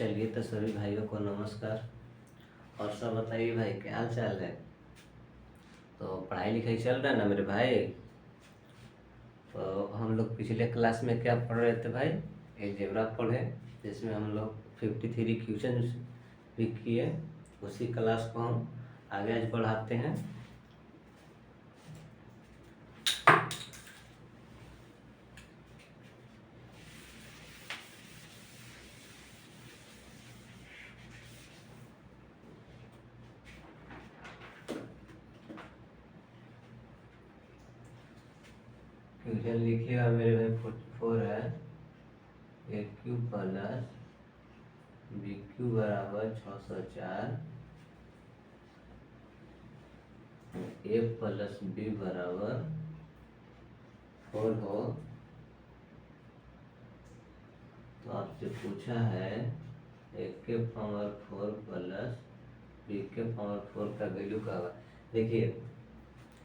चलिए तो सभी भाइयों को नमस्कार। और सब बताइए भाई, क्या हाल चाल है। तो पढ़ाई लिखाई चल रहा है ना मेरे भाई। तो हम लोग पिछले क्लास में क्या पढ़ रहे थे भाई, अलजेब्रा पढ़े, जिसमें हम लोग 53 क्वेश्चन भी किए। उसी क्लास को हम आगे आज बढ़ाते हैं। क्वेश्चन लिखिएगा मेरे भाई। 44 है, ए क्यू प्लस बी क्यू बराबर 604, ए प्लस बी बराबर 4 हो। तो आपसे पूछा है ए के पावर 4 प्लस बी के पावर 4 का वैल्यू का होगा। देखिए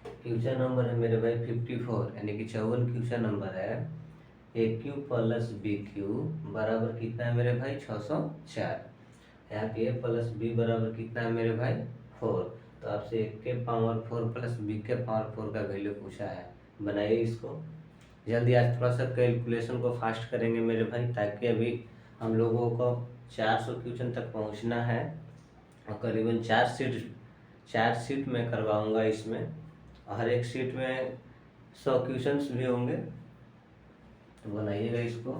क्वेश्चन नंबर है मेरे भाई 54, यानी कि 54 क्वेश्चन नंबर है। ए क्यू प्लस बी क्यू बराबर कितना है मेरे भाई, 604। यहाँ पे ए प्लस बी बराबर कितना है मेरे भाई, 4। तो आपसे ए के पावर 4 प्लस बी के पावर 4 का वैल्यू पूछा है। बनाइए इसको जल्दी। आज थोड़ा सा कैलकुलेशन को फास्ट करेंगे मेरे भाई, ताकि अभी हम लोगों को 400 क्वेश्चन तक पहुंचना है। और करीबन 4 सीट में करवाऊंगा इसमें, और हर एक सीट में 100 क्वेश्चंस भी होंगे। तो बनाइएगा इसको।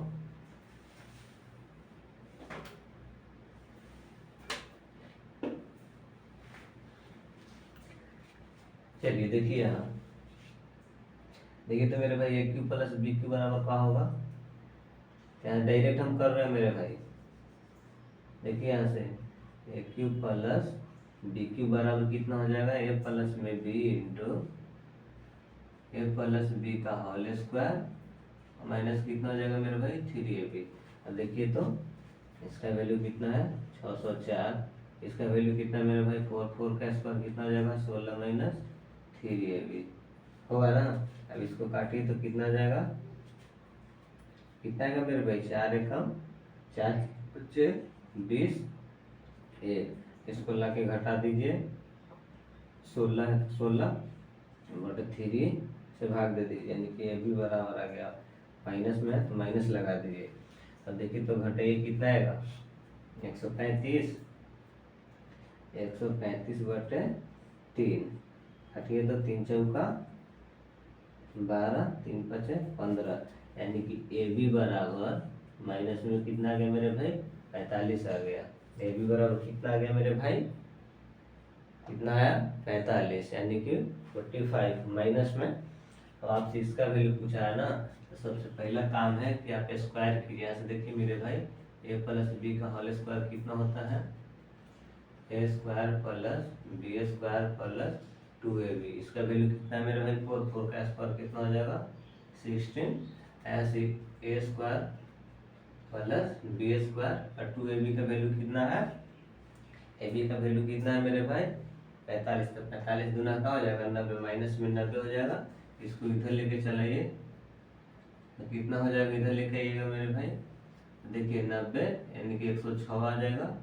चलिए देखिए यहाँ, देखिए तो मेरे भाई A cube plus B cube बराबर क्या होगा। यहाँ डायरेक्ट हम कर रहे हैं मेरे भाई। देखिए यहाँ से ए क्यू प्लस बी क्यू बराबर कितना हो जाएगा, ए प्लस में बी इंटू ए प्लस बी का होल स्क्वायर माइनस कितना हो जाएगा मेरे भाई, 3ab। अब देखिए तो इसका वैल्यू कितना है, 604। इसका वैल्यू कितना है मेरे भाई, 4 का स्क्वायर कितना हो जाएगा, 16 माइनस 3ab होगा ना। अब इसको काटिए तो कितना आ जाएगा, कितना आएगा मेरे भाई, 4 एकम 4 बच्चे 20 इसको ला के घटा दीजिए, 16 से भाग दे दीजिए, यानी कि ये भी बराबर आ गया। माइनस में है तो माइनस लगा दीजिए। अब देखिए तो घटाइए कितना आएगा, 135 बटे 3। हटिए तो 3 चौका 12, 3 पचे 15, यानी कि ए बी बराबर माइनस में कितना आ गया मेरे भाई, 45 आ गया। ए बी बराबर कितना आ गया मेरे भाई, कितना आया, 45, यानी कि 45 माइनस में। तो आपसे इसका वैल्यू पूछा है ना, तो सबसे पहला काम है कि आप स्क्वायर कीजिए। यहाँ से देखिए मेरे भाई, ए प्लस बी का होल स्क्वायर कितना होता है, A square plus B square plus 2ab। इसका वैल्यू कितना है मेरे भाई, 4 का स्क्वायर कितना हो जाएगा, 16। ऐसे ए स्क्वायर प्लस बी स्क्वायर और 2ab का वैल्यू कितना है, ए बी का वैल्यू कितना है मेरे भाई, 45। तो 45 गुना का हो जाएगा 90, माइनस में 90 हो जाएगा। इसको इधर लेके चलाइए तो कितना हो जाएगा, इधर लेके आइएगा मेरे भाई। देखिए 90 यानी कि 106 आ जाएगा।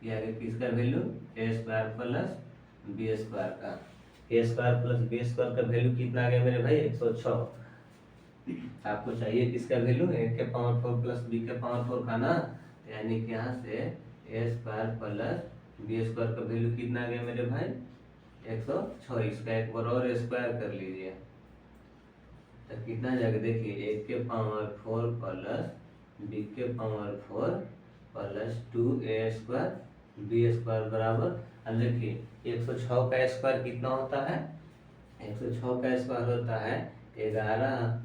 ये आगे किसका वैल्यू, ए स्क्वायर प्लस बी स्क्वायर का। ए स्क्वायर प्लस बी स्क्वायर का वैल्यू कितना आ गया मेरे भाई, 106। आपको चाहिए किसका वैल्यू, ए के पावर 4 प्लस बी के पावर 4 का ना। यानी कि यहाँ से ए स्क्वायर प्लस बी स्क्वायर का वैल्यू कितना आ गया मेरे भाई, 106। इसका एक बार और स्क्वायर कर लीजिए तो कितना जाएगा, देखिए ए के पावर 4 प्लस बी के power 4 plus 2a square b square बराबर। अब देखिए 106 का स्क्वायर कितना होता है, 106 का स्क्वायर होता है 11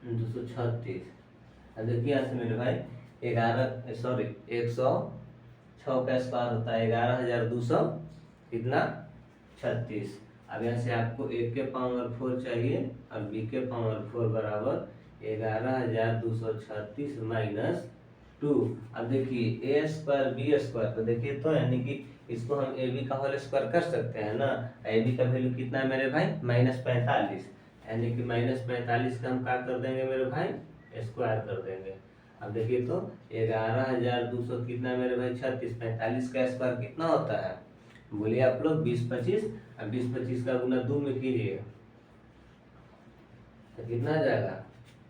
236। अब देखिए यहाँ से मेरे भाई 106 का स्क्वायर होता है 11,200 कितना 36। अब यहाँ से आपको ए के पावर 4 चाहिए और बी के पावर 4 बराबर 11,236 माइनस 2। अब देखिए ए स्क्वायर बी स्क्वायर, तो देखिए तो यानी कि इसको हम ए बी का होल स्क्वायर कर सकते हैं ना। ए बी का वैल्यू कितना है मेरे भाई, -45, यानी कि -45 का हम क्या कर देंगे मेरे भाई, स्क्वायर कर देंगे। अब देखिए तो 11,200 कितना मेरे भाई 36, 45 का स्क्वायर कितना होता है बोलिए आप लोग 20-25। अब 20-25 का गुना 2 में कीजिए तो कितना आ जाएगा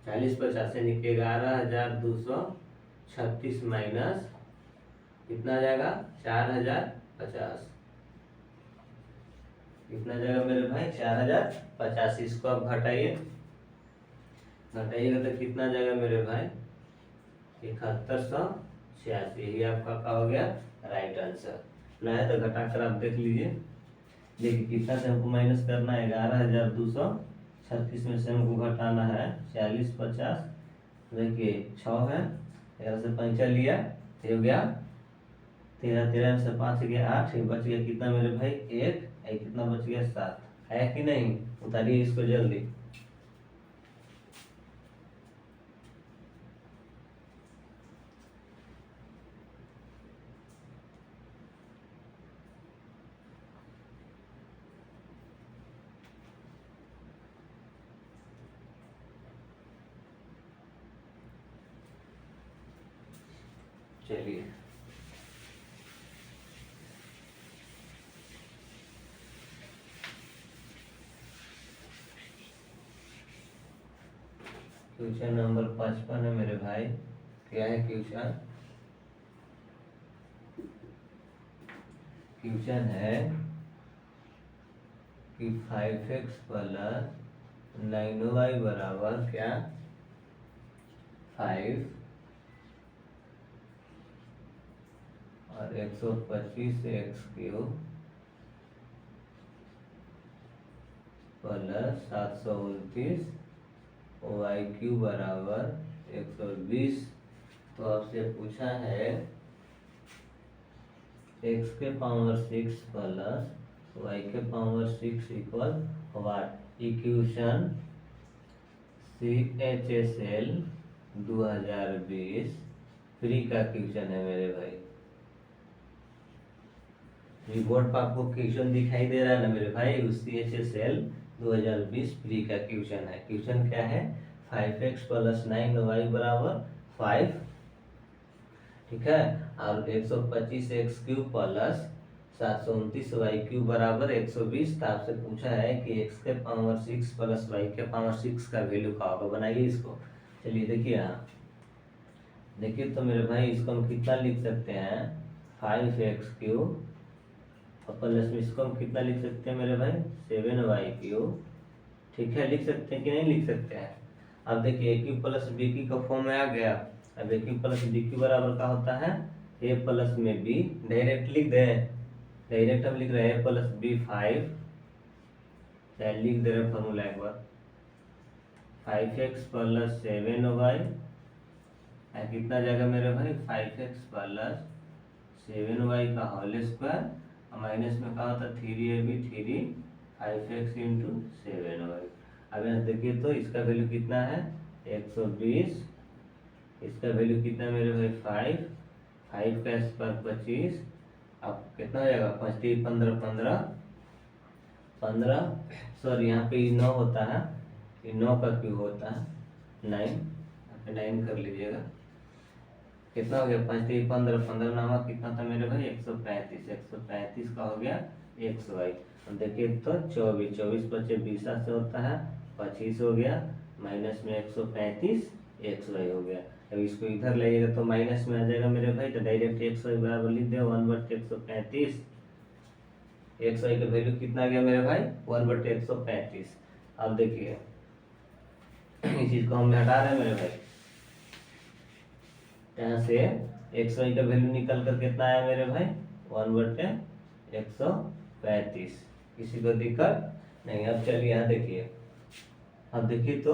40-50 यानी कि 11,236 माइनस कितना आ जाएगा 4,050। कितना जाएगा मेरे भाई 4,050। इसको आप घटाइएगा तो कितना जाएगा मेरे भाई 7186। यही आपका क्या हो गया राइट आंसर। ना है तो घटा कर आप देख लीजिए। देखिए कितना से हमको माइनस करना है 11,236 में से हमको घटाना है 40-50। देखिए 6 है 11 से 5 लिया हो गया 13, 13 से 5 गया 8, बच गया कितना मेरे भाई 1, कितना बच गया 7। है कि नहीं? उतारिए इसको जल्दी। चलिए क्वेश्चन नंबर 55 है मेरे भाई। क्या है क्वेश्चन? क्वेश्चन है कि 5x प्लस 9y बराबर क्या 5 और 125x³ प्लस 729y³ बराबर 120। तो आपसे पूछा है x के पावर 6 प्लस y के power 6 equal what. Equation CHSL 2020 free का क्वेश्चन है मेरे भाई। रिपोर्ट पर आपको क्वेश्चन दिखाई दे रहा है ना मेरे भाई, उस CHSL 2020 फ्री का क्वेश्चन है। क्वेश्चन क्या है 5x प्लस 9y बराबर 5, ठीक है, और 125x³ प्लस 729y³ बराबर 120। तो आपसे पूछा है कि x के पावर 6 प्लस y के पावर 6 का वैल्यू क्या होगा। बनाइए इसको। चलिए देखिए यहाँ देखिए तो मेरे भाई इसको हम कितना लिख सकते हैं 5x³ और प्लस में इसको हम कितना लिख सकते हैं मेरे भाई 7y³। ठीक है, लिख सकते हैं कि नहीं लिख सकते हैं? अब देखिए a³ प्लस b³ का फॉर्म में आ गया। अब a³ प्लस b³ बराबर का होता है a प्लस में b। डायरेक्ट लिख दे, डायरेक्ट हम लिख रहे हैं a प्लस b 5। चाहे लिख दे रहे फॉर्मूला एक बार 5x प्लस 7y कितना जाएगा मेरे भाई 5x प्लस 7y का होल स्क्वायर माइनस में कहा था 3ab 3 5x इंटू 7y। अब यहाँ देखिए तो इसका वैल्यू कितना है 120, इसका वैल्यू कितना मेरे भाई 5 का स्क्वायर 25। अब कितना हो जाएगा 5 3 15 15 15 सॉरी यहाँ पे 9 होता है, ये 9 का क्यूब होता है 9, 9 कर लीजिएगा। कितना हो गया 5 3 15 15 नामा कितना था मेरे भाई 135। 135 का हो गया xy। देखिए तो 24 24 बचे 20 से होता है 25 हो गया माइनस में 135 xy हो गया। अब इसको इधर लाइएगा तो माइनस में आ जाएगा मेरे भाई। तो डायरेक्ट xy बराबर लिख दे 1/135। xy का वैल्यू कितना गया मेरे भाई 1/135। अब देखिए इस चीज को हम हटा रहे हैं मेरे भाई। यहाँ से xy का वैल्यू निकल कर कितना आया मेरे भाई 1/135। किसी को दिक्कत नहीं? अब चलिए यहाँ देखिए, अब देखिए तो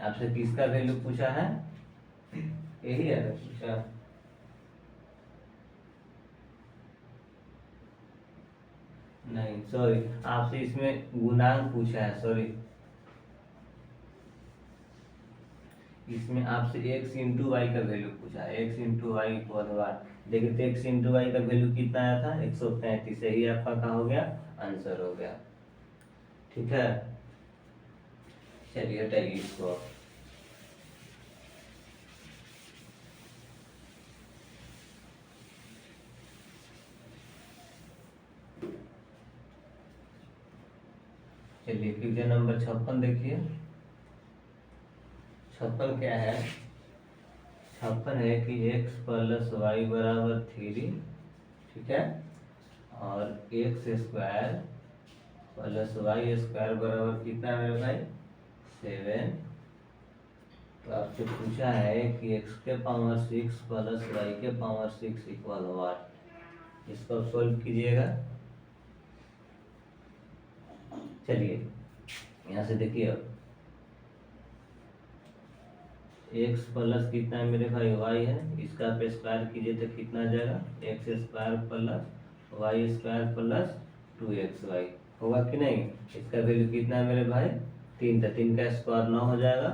आपसे किसका वैल्यू पूछा है, यही है ना पूछा। नहीं सॉरी, आपसे इसमें गुणांक पूछा है। सॉरी, इसमें आपसे x इंटू वाई का वैल्यू पूछा है। x into y equal what. देखिए तो x इंटू वाई का वैल्यू कितना आया था 135। यही आपका कहाँ हो गया आंसर हो गया। ठीक है, चलिए हटाइए इसको। चलिए क्वेश्चन नंबर 56 देखिए। 56 क्या है? 56 है कि x प्लस वाई बराबर 3, ठीक है, और x square plus Y square बराबर कितना है मेरे भाई? 7। तो आपसे पूछा है कि x के पावर 6 प्लस वाई के पावर 6 इक्वल व्हाट। इसको सोल्व कीजिएगा। चलिए यहाँ से देखिए, अब x प्लस कितना है मेरे भाई? y है। इसका आप स्क्वायर कीजिए तो कितना आ जाएगा? X square plus Y square plus 2xy होगा कि नहीं? इसका वैल्यू कितना है मेरे भाई? 3 था। 3 का स्क्वायर 9 हो जाएगा।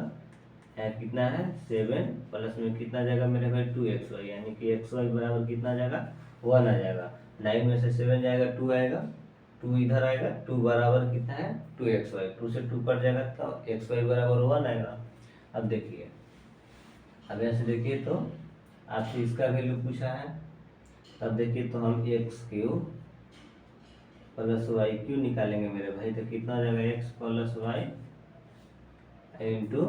कितना है? 7 प्लस में कितना जाएगा मेरे भाई? 2xy, यानी कि xy बराबर कितना आ जाएगा? 1 आ जाएगा। 9 में से 7 जाएगा, 2 आएगा, 2 इधर आएगा, 2 बराबर कितना है? 2xy। 2 से 2 कट जाएगा तो xy बराबर 1 आएगा। अब देखिए, अब ऐसे देखिए तो आपसे इसका वैल्यू पूछा है। तब देखिए तो हम x cube plus y cube निकालेंगे मेरे भाई, तो कितना हो जाएगा? X plus y into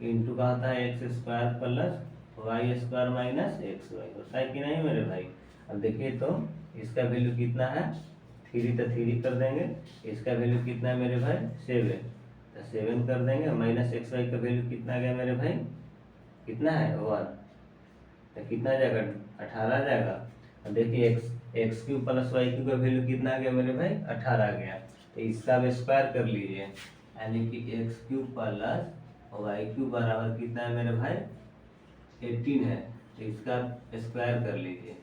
into का होता है x square plus Y square minus x y, होता है कि नहीं मेरे भाई? अब देखिए तो इसका वैल्यू कितना है? 3 तो 3 कर देंगे। इसका वैल्यू कितना है मेरे भाई? 7, तो 7 कर देंगे। माइनस एक्स वाई का वैल्यू कितना आ गया मेरे भाई? कितना है? 1। तो कितना आ जाएगा? 18 आ जाएगा। अब देखिए x cube plus y cube का वैल्यू कितना आ गया मेरे भाई? 18 आ गया। तो इसका अब स्क्वायर कर लीजिए, यानी कि x cube plus y cube बराबर कितना है मेरे भाई? 18 है। तो इसका स्क्वायर कर लीजिए।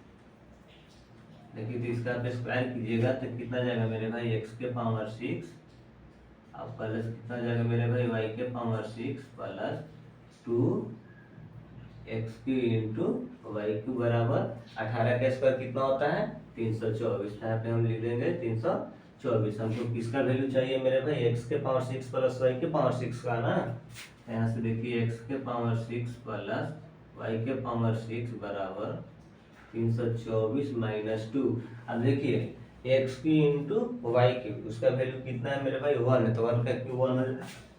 देखिए तो इसका आप स्क्वायर कीजिएगा तो कितना जाएगा मेरे भाई? एक्स के पावर 6 अब प्लस कितना जाएगा मेरे भाई? वाई के power 6 plus 2 x cube into y cube बराबर 18 का स्क्वायर कितना होता है? 324। यहाँ पे हम लिख देंगे 324। हमको किसका वैल्यू चाहिए मेरे भाई? एक्स के पावर 6 प्लस वाई के पावर 6 का ना। यहाँ से देखिए एक्स के पावर 6 प्लस वाई के पावर 6 बराबर 324 माइनस 2। अब देखिए x cube into y cube, उसका वैल्यू कितना है मेरे भाई? 1 है, तो 1 का क्यू 1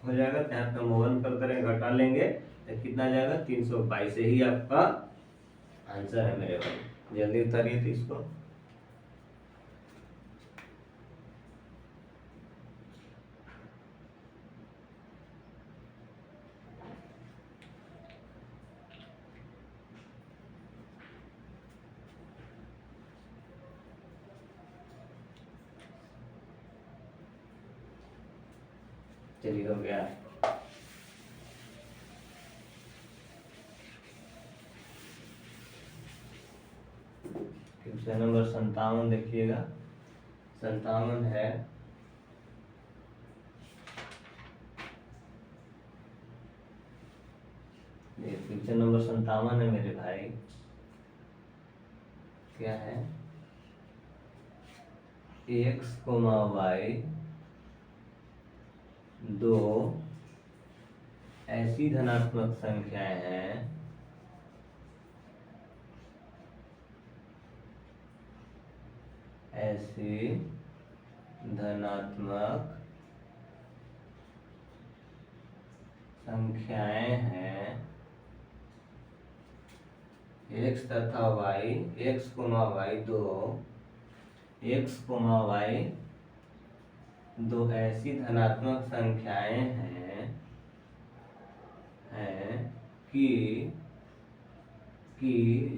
हो जाएगा। तो यहाँ पे हम 1 कर करें, घटा लेंगे तो कितना जाएगा? 322। ही आपका आंसर है मेरे भाई। जल्दी उतारिए तो इसको। चलिए हो गया। क्वेश्चन नंबर 57 देखिएगा। 57 है क्वेश्चन नंबर 57 है मेरे भाई। क्या है? एक्स कोमा वाई दो ऐसी धनात्मक संख्याएं हैं ऐसी धनात्मक संख्याएं हैं एक्स तथा वाई, एक्स कोमा वाई दो, एक्स कोमा वाई दो ऐसी धनात्मक संख्याएं हैं कि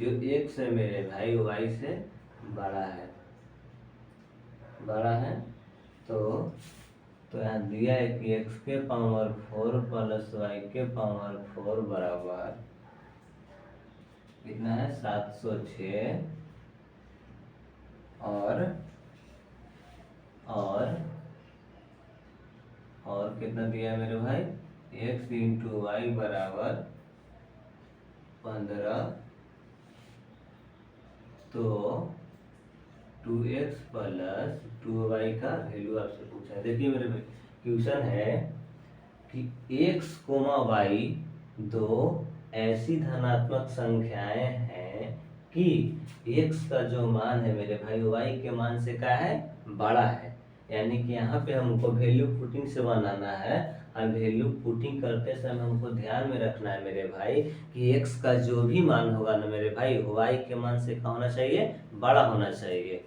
जो एक्स है मेरे भाई वाई से बड़ा है। तो यहाँ दिया है कि एक्स के पावर 4 प्लस वाई के पावर 4 बराबर कितना है? 706। और कितना दिया है मेरे भाई? एक्स इंटू वाई बराबर 15। तो 2x प्लस 2y का वैल्यू आपसे पूछा है। देखिए मेरे भाई क्वेश्चन है कि x कोमा y दो ऐसी धनात्मक संख्याएं हैं कि x का जो मान है मेरे भाई y के मान से क्या है? बड़ा है। यानी कि यहाँ पे हमको वैल्यू पुटिंग से बनाना है। और वैल्यू पुटिंग करते समय हमको ध्यान में रखना है मेरे भाई कि x का जो भी मान होगा ना मेरे भाई y के मान से क्या होना चाहिए, बड़ा होना चाहिए।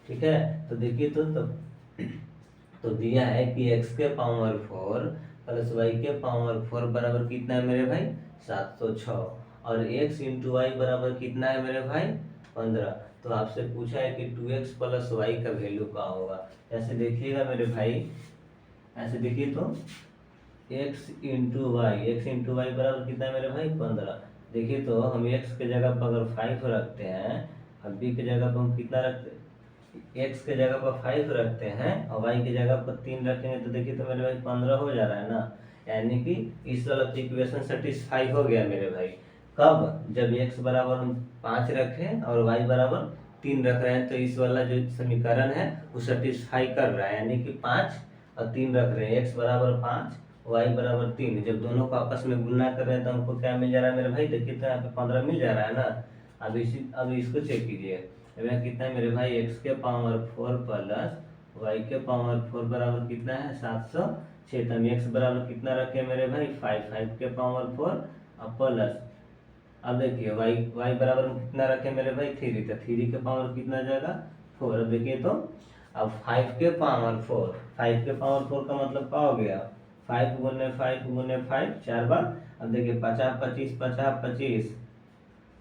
ठीक है, तो देखिए तो दिया है कि x के पावर 4 प्लस y के पावर 4 बराबर कितना है मेरे भाई 706, और x इंटू वाई बराबर कितना है मेरे भाई 15। तो आपसे पूछा है कि 2x प्लस वाई का वैल्यू क्या होगा। ऐसे देखिएगा मेरे भाई, ऐसे देखिए तो x इंटू वाई बराबर कितना है मेरे भाई 15। देखिए तो हम x के जगह पर अगर 5 रखते हैं और b के जगह पर हम कितना रखते हैं, x के जगह पर 5 रखते हैं और y की जगह पर 3 रखेंगे तो देखिए तो मेरे भाई 15 हो जा रहा है ना। यानी कि इस वाला इक्वेशन सेटिस्फाई हो गया मेरे भाई। कब, जब x बराबर हम 5 रखें और y बराबर 3 रख रहे हैं, तो इस वाला जो समीकरण है वो सेटिस्फाई कर रहा है। यानी कि 5 और 3 रख रहे हैं, x बराबर 5 y बराबर 3, जब दोनों को आपस में गुणा कर रहे हैं तो हमको क्या मिल जा रहा है मेरे भाई, देखिए तो यहाँ पे 15 मिल जा रहा है ना। अब इसको चेक कीजिए, यहाँ कितना है मेरे भाई x के पावर 4 प्लस y के पावर 4 बराबर कितना है 706। तो हम x बराबर कितना रखे मेरे भाई 5 के पावर 4 और प्लस, अब देखिए y बराबर हम कितना रखे मेरे भाई 3, तो 3 के पावर कितना आ जाएगा 4। अब देखिए तो अब 5 के पावर 4, 5 के पावर 4 का मतलब क्या हो गया 5 गुने 5 गुने 5 4 बार। अब देखिए 50 25 50 25,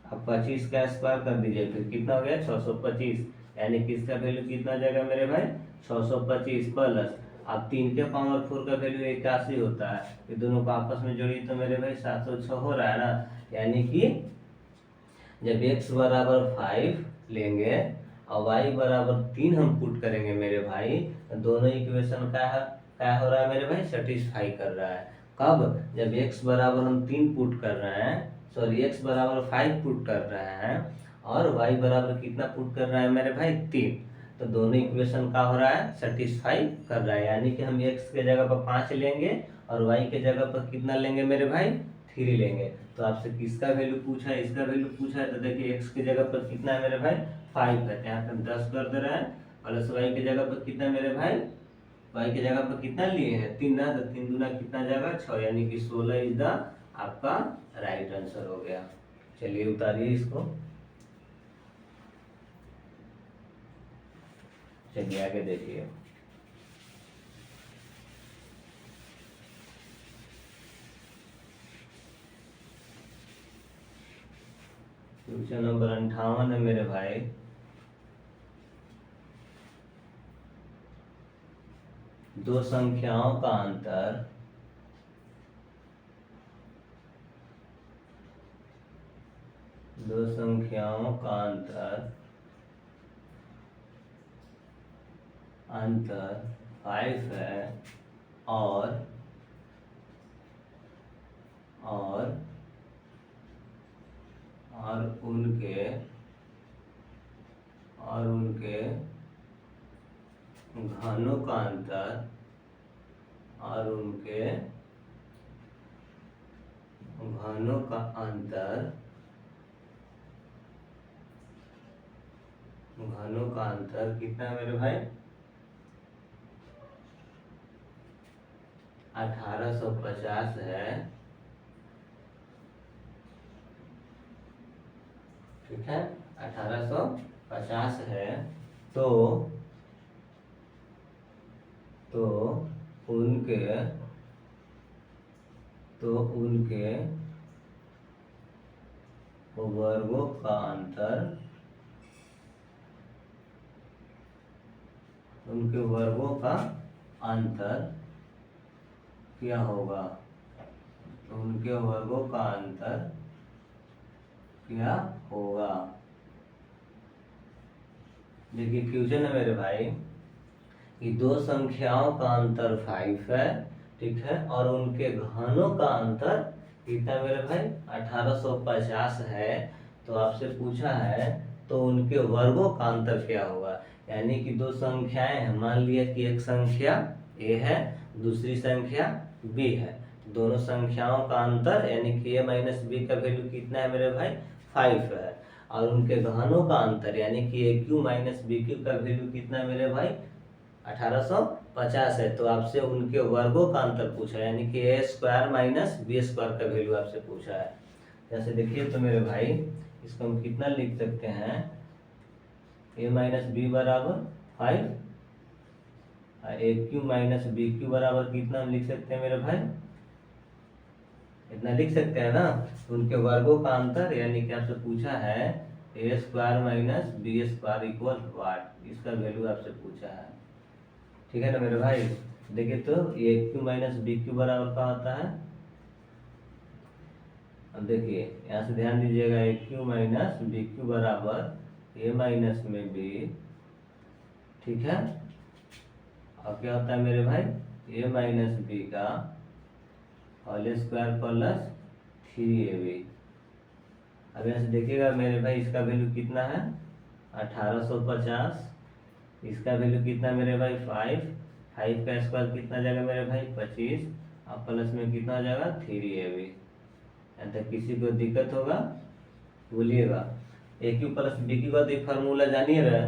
अब 25 का स्क्वायर कर दीजिए फिर कितना हो गया 625। यानी कि इसका वैल्यू कितना आ जाएगा मेरे भाई 625 प्लस, अब 3 के पावर 4 का वैल्यू 81 होता है। ये दोनों को आपस में जोड़िए तो मेरे भाई 706 हो रहा है ना। यानी कि जब x बराबर 5 लेंगे और y बराबर 3 हम पुट करेंगे मेरे भाई, तो दोनों इक्वेशन क्या हो रहा है मेरे भाई सेटिस्फाई कर रहा है। कब, जब x बराबर हम 3 पुट कर रहे हैं, सॉरी x बराबर 5 पुट कर रहे हैं और y बराबर कितना पुट कर रहा है मेरे भाई 3, तो दोनों इक्वेशन क्या हो रहा है सेटिस्फाई कर रहा है। यानी कि हम x के जगह पर 5 लेंगे और y के जगह पर कितना लेंगे मेरे भाई 3 लेंगे। तो आपसे किसका वैल्यू पूछा है, इसका वैल्यू पूछा है, तो देखिए x की जगह पर कितना है मेरे भाई 5 है, यहाँ पे हम 10 कर दे रहे हैं, प्लस y की जगह पर कितना है मेरे भाई, y की जगह पर कितना लिए हैं 3 ना, तो 3 दूना कितना जाएगा 6, यानी कि 16 इज द आपका राइट आंसर हो गया। चलिए उतारिए इसको, चलिए आगे देखिए। क्वेश्चन नंबर 58 है मेरे भाई, दो संख्याओं का अंतर अंतर 5 है और उनके घनों का अंतर कितना है मेरे भाई 1850 है। ठीक है, 1850 है, तो उनके वर्गों का अंतर क्या होगा, उनके वर्गों का अंतर क्या होगा। देखिए क्वेश्चन है मेरे भाई कि दो संख्याओं का अंतर 5 है, ठीक है, और उनके घनों का अंतर कितना मेरे भाई 1850 है। तो आपसे पूछा है तो उनके वर्गों का अंतर क्या होगा। यानी कि दो संख्याएं हैं, मान लिया कि एक संख्या a है, दूसरी संख्या b है, दोनों संख्याओं का अंतर यानी कि a माइनस बी का वैल्यू कितना है मेरे भाई 5 है, और उनके घनों का अंतर यानी कि a cube minus B cube का वैल्यू कितना है मेरे भाई 1850 है। तो आपसे उनके वर्गों का अंतर पूछा है, यानी कि ए स्क्वायर माइनस बी स्क्वायर का वैल्यू आपसे पूछा है। जैसे देखिए तो मेरे भाई, इसको हम कितना लिख सकते हैं, ए माइनस बी बराबर 5, ए क्यू माइनस बी क्यू बराबर कितना हम लिख सकते हैं मेरे भाई, इतना लिख सकते हैं ना। उनके वर्गों का अंतर, यानी कि आपसे पूछा है A square minus B square equal what, इसका वैल्यू आपसे पूछा है। ठीक है ना मेरे भाई। देखिए तो A cube minus B cube बराबर क्या होता है, अब देखिए यहाँ से ध्यान दीजिएगा, ए क्यू माइनस बी क्यू बराबर ए माइनस में बी, ठीक है। और क्या होता है मेरे भाई, ए माइनस बी का होल स्क्वायर प्लस 3ab। अब यहाँ से देखिएगा मेरे भाई, इसका वैल्यू कितना है 1850, इसका वैल्यू कितना मेरे भाई 5, 5 का स्क्वायर कितना जाएगा मेरे भाई 25, और प्लस में कितना हो जाएगा 3ab। यहाँ तक किसी को दिक्कत होगा बोलिएगा। ए क्यू प्लस बी क्यू का तो फार्मूला जानिए रहे।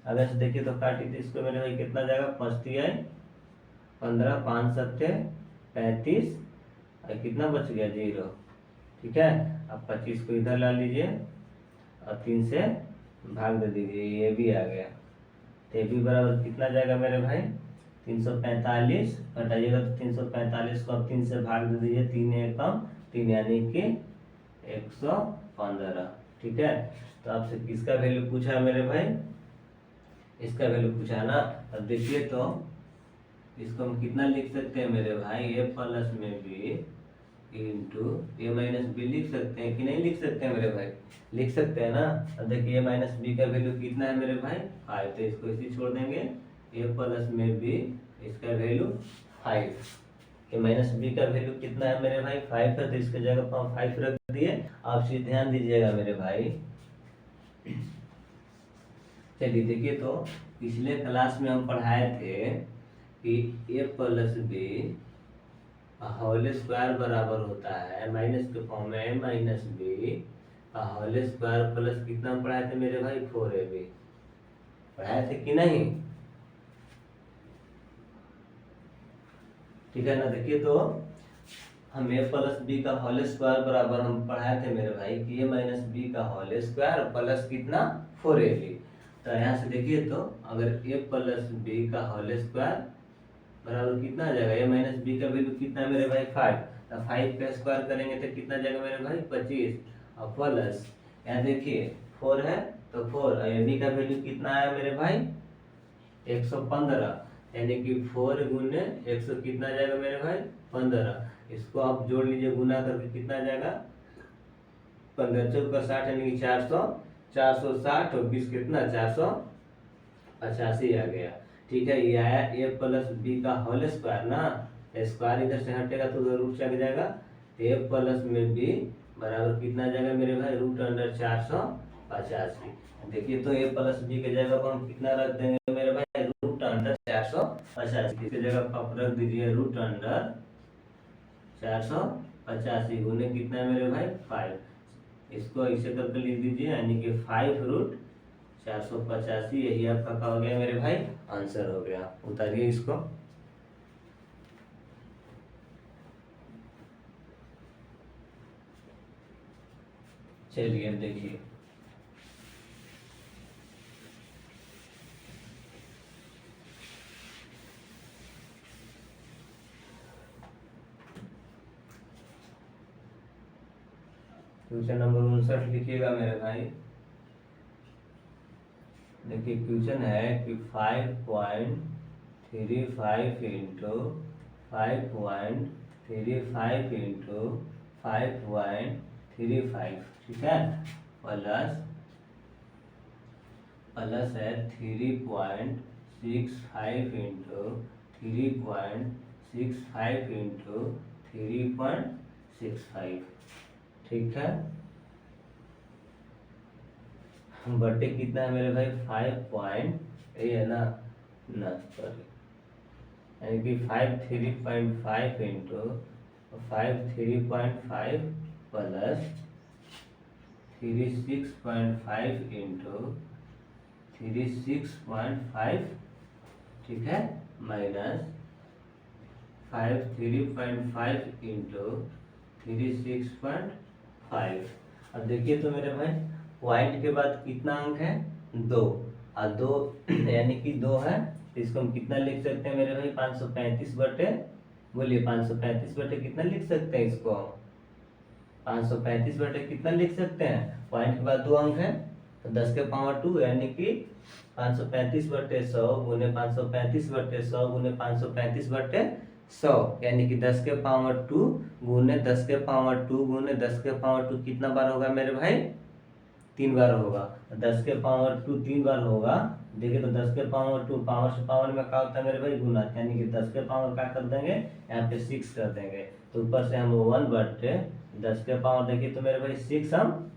अब ऐसे देखिए तो काटी तो इसको मेरे भाई कितना जाएगा 5 तिहाई 15, 5 सत्ते 35, और कितना बच गया 0, ठीक है। अब 25 को इधर ला लीजिए और 3 से भाग दे दीजिए, ये भी आ गया। तो ये भी बराबर कितना जाएगा मेरे भाई 345, घटाइएगा तो 345 को अब 3 से भाग दे दीजिए, 3 एकम 3 यानी कि 115, ठीक है। तो आपसे किसका वैल्यू पूछा है मेरे भाई, इसका वैल्यू पूछा है ना। अब देखिए तो इसको हम कितना लिख सकते हैं मेरे भाई, ए प्लस में B into a minus B लिख सकते हैं कि नहीं लिख सकते हैं मेरे भाई, लिख सकते हैं ना। अब देखिए ए माइनस बी का वैल्यू कितना है मेरे भाई 5, तो इसको इसी छोड़ देंगे, ए प्लस में बी, इसका वैल्यू 5, ए माइनस बी का वैल्यू कितना है मेरे भाई 5 है, तो इसके जगह पर हम 5 रख दिए। आप सीधे ध्यान दीजिएगा मेरे भाई। चलिए देखिए तो पिछले क्लास में हम पढ़ाए थे कि A plus B whole square बराबर होता है माइनस के फॉर्म में A minus B whole square plus कितना पढ़ाए थे मेरे भाई 4ab, पढ़ाए थे कि नहीं, ठीक है ना। देखिए तो हम ए प्लस बी का होल स्क्वायर बराबर हम पढ़ाए थे मेरे भाई कि ए माइनस बी का होल स्क्वायर प्लस कितना 4ab। तो यहाँ से देखिए तो अगर ए प्लस बी का होल स्क्वायर बराबर कितना आ जाएगा, ए माइनस बी का वैल्यू कितना है मेरे भाई 5, तो 5 का स्क्वायर करेंगे तो कितना जाएगा मेरे भाई 25, और प्लस यहाँ देखिए 4 है तो 4, और ए बी का वैल्यू कितना आया मेरे भाई 115, यानी कि 4 गुने 100 कितना जाएगा मेरे भाई 15। इसको आप जोड़ लीजिए, गुना करके कितना जाएगा 15 चौक का 60, यानी कि 400, 460 और 20 कितना 485 आ गया, ठीक है। ये आया ए प्लस बी का होल स्क्वायर ना, स्क्वायर इधर से हटेगा तो उधर रूट चल जाएगा, ए प्लस में बी बराबर कितना जाएगा मेरे भाई रूट अंडर 485। देखिए तो ए प्लस बी के जगह पर हम कितना रख देंगे मेरे भाई रूट अंडर 485, इसके जगह पर आप रख दीजिए रूट अंडर 485 गुने कितना है मेरे भाई 5, इसको ऐसे करके लिख दीजिए, यानी कि 5 रूट 485, यही आपका क्या हो गया मेरे भाई आंसर हो गया। उतारिए इसको, चलिए देखिए क्वेश्चन नंबर 59 लिखिएगा मेरे भाई। देखिए क्वेश्चन है कि 5.35 इंटू 5.35 इंटू 5.35, ठीक है, प्लस है 3.65 इंटू 3.65 इंटू 3.65, ठीक है। बटे कितना है मेरे भाई 5 ये है ना, सॉरी, यानी कि 5 3.5 इंटू 5 3.5 प्लस 3 6.5 इंटू 3 6.5, ठीक है, माइनस 3.5 इंटू 6.5। अब देखिए तो मेरे भाई पॉइंट के बाद कितना अंक है, 2, और 2 यानी कि 2 है, तो इसको हम कितना लिख सकते हैं मेरे भाई, 535 बटे, बोलिए 535 बटे कितना लिख सकते हैं इसको, 535 बटे कितना लिख सकते हैं, पॉइंट के बाद 2 अंक है तो 10 के पावर 2 यानी कि 535 बटे 100 गुने 535 बटे 100 गुने 535 बटे 100 यानी कि 10 के पावर 2 गुने 10 के पावर 2 गुने 10 के पावर 2 कितना बार होगा मेरे भाई, 3 बार होगा। 10 के पावर 2 3 बार होगा, देखिए तो 10 के पावर 2 पावर से पावर में क्या होता है मेरे भाई, गुना, यानी कि 10 के पावर क्या कर देंगे, यहाँ पे 6 कर देंगे, तो ऊपर से हम 1 बटे 10 के पावर, देखिए तो मेरे भाई 6 हम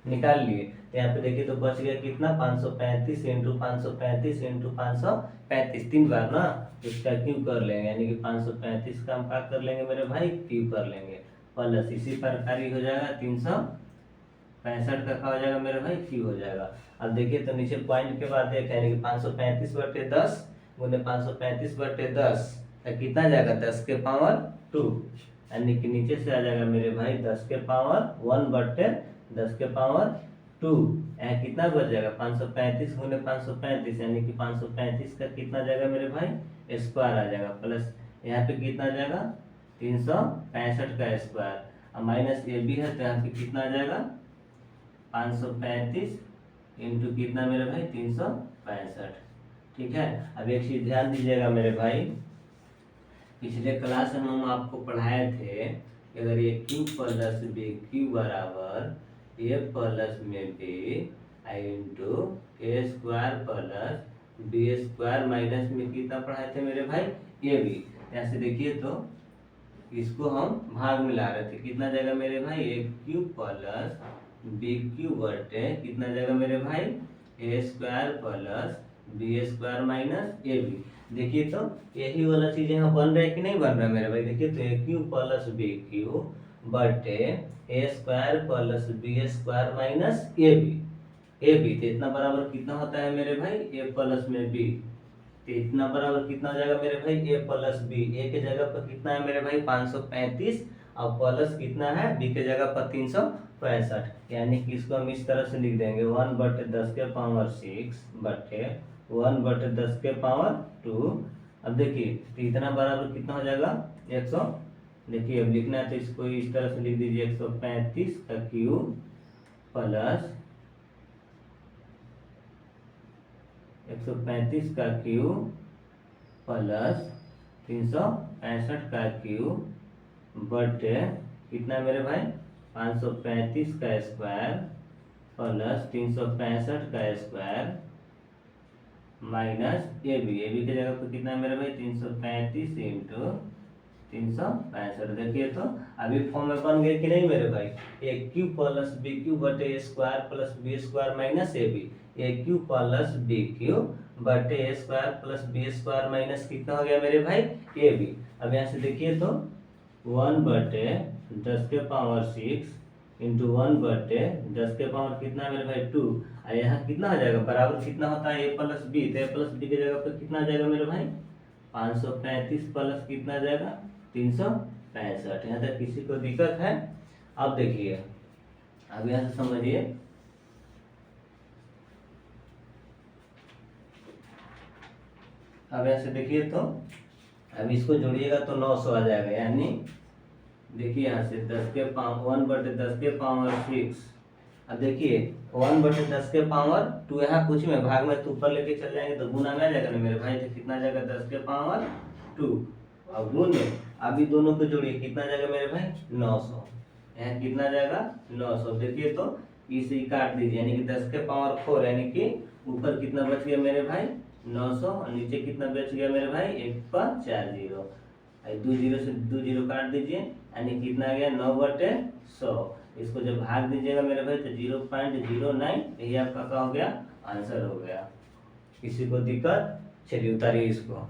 निकाल लिए, तो यहाँ पे देखिए तो बच गया कितना, 535 इंटू 535 इंटू 535, 3 बार ना, इसका क्यू कर लेंगे, यानी कि 535 का हम क्या कर लेंगे मेरे भाई, क्यू कर लेंगे, प्लस इसी प्रकार ही हो जाएगा 365 का क्या हो जाएगा मेरे भाई, क्यू हो जाएगा। अब देखिए तो नीचे पॉइंट के बाद देखें, यानी कि 535 बटे 10 गुने 535 बटे 10 तो कितना जाएगा, 10 के पावर 2, यानी कि नीचे से आ जाएगा मेरे भाई 10 के पावर 1 बटे 10 के पावर 2, यहाँ कितना बच जाएगा, 535 गुने 535 यानी कि 535 का कितना जाएगा मेरे भाई, स्क्वायर आ जाएगा, प्लस यहाँ पे कितना जाएगा, 365 का स्क्वायर, अब माइनस ये भी है तो यहाँ पे कितना आ जाएगा, 535 इंटू कितना मेरे भाई, 365। ठीक है, अब एक चीज ध्यान दीजिएगा मेरे भाई, पिछले क्लास में हम आपको पढ़ाए थे कि अगर ये क्यू प्लस बी क्यू बराबर ए प्लस में बी इंटू ए square plus B square minus में कितना पढ़ाए थे मेरे भाई, ए बी। ऐसे देखिए तो इसको हम भाग में ला रहे थे, कितना जाएगा मेरे भाई, A cube plus B cube बटे कितना जाएगा मेरे भाई, A square plus B square minus A B. देखिए तो यही वाला चीज यहाँ बन रहा है कि नहीं बन रहा है मेरे भाई, देखिए तो A cube plus B cube बटे A square plus B square minus A B. A B तो इतना बराबर कितना होता है मेरे भाई, ए प्लस में बी, तो इतना बराबर कितना हो जाएगा मेरे भाई, ए प्लस बी, ए के जगह पर कितना है मेरे भाई 535 और प्लस कितना है बी के जगह पर 365, यानी कि इसको हम इस तरह से लिख देंगे 1 बटे 10 के पावर 6 बटे 1 बटे 10 के पावर 2। अब देखिए तो इतना बराबर कितना हो जाएगा 100, देखिए अब लिखना है तो इसको इस तरह से लिख दीजिए 135 का क्यूब प्लस 135 का क्यूब प्लस 365 का क्यूब बटे कितना मेरे भाई 535 का स्क्वायर प्लस 365 का स्क्वायर माइनस ए बी के जगह पर कितना है मेरे भाई 335 इंटू 365। देखिए तो अभी फॉर्म में बन गए कि नहीं मेरे भाई, A cube plus B cube बटे A square plus B square minus A B, A cube plus B cube बटे A square plus B square minus कितना हो गया मेरे भाई ए बी। अब यहाँ से देखिए तो 1 बटे 10 के पावर 6 इंटू 1 बटे 10 के पावर कितना है मेरे भाई 2, और यहाँ कितना हो जाएगा बराबर कितना होता है ए प्लस बी, तो ए प्लस बी के जगह पर कितना आ जाएगा मेरे भाई 535 प्लस कितना आ जाएगा 365। यहाँ तक किसी को दिक्कत है? अब देखिए अब यहाँ से समझिए, अब ऐसे देखिए तो अब इसको जोड़िएगा तो 900 आ जाएगा, यानी देखिए यहाँ से 10 के पावर 1 बटे 10 के पावर 6, अब देखिए 1 बटे 10 के पावर 2 यहाँ कुछ में भाग में तो ऊपर लेके चल जाएंगे तो गुना में आ जाएगा ना मेरे भाई, तो कितना आ जाएगा 10 के पावर 2 और गुण में अभी दोनों को जोड़िए कितना जाएगा मेरे भाई 900, यहाँ कितना जाएगा 900। देखिए तो इसे काट दीजिए, यानी कि 10 के पावर 4, यानी कि ऊपर कितना बच गया मेरे भाई 900 और नीचे कितना बच गया मेरे भाई 1 पर 4 जीरो, 2 जीरो से 2 जीरो काट दीजिए, यानी कितना आ गया 9 बटे 100। इसको जब भाग दीजिएगा मेरे भाई तो 0.09, यही आपका क्या हो गया आंसर हो गया। किसी को दिक्कत? चलिए उतारिए इसको।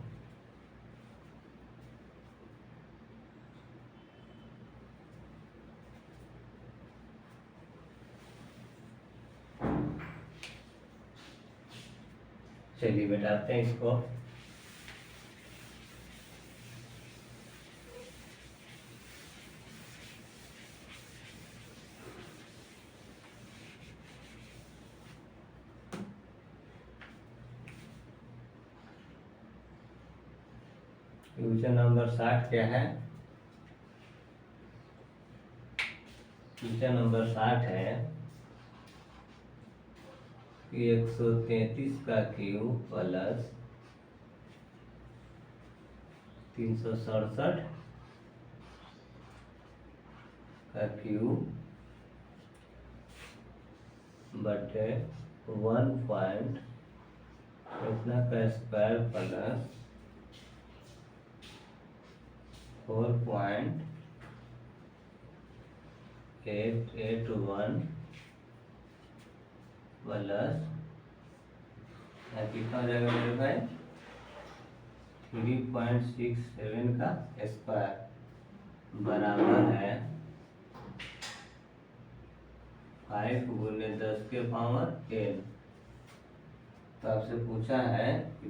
चलिए बेटा आते हैं इसको। क्वेश्चन नंबर 60 क्या है? क्वेश्चन नंबर 60 है कि 133 का क्यूब प्लस 367 का क्यूब बटे 1 पॉइंट इतना का स्क्वायर प्लस 4.881 प्लस कितना हो जाएगा मेरे भाई 3.67 का स्क्वायर बराबर है 5 गुने 10 के पावर n। तो आपसे पूछा है कि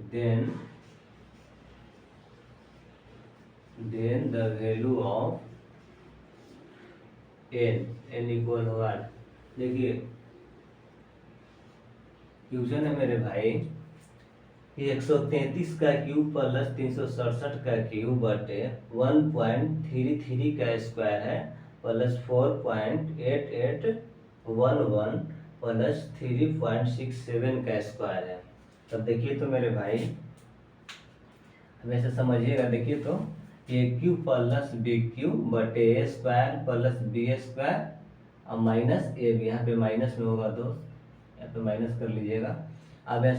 then the value of n equal what. देखिए क्वेश्चन है मेरे भाई कि 133 का क्यूब प्लस 367 का क्यूब बटे 1.33 का स्क्वायर है प्लस 4.8811 प्लस 3.67 का स्क्वायर है। तब देखिए तो मेरे भाई वैसे समझिएगा, देखिए तो A cube plus B cube बटे A square plus B square और माइनस ए बी, यहाँ पे माइनस में होगा दोस्त, यहाँ पे माइनस कर लीजिएगा। अब यहाँ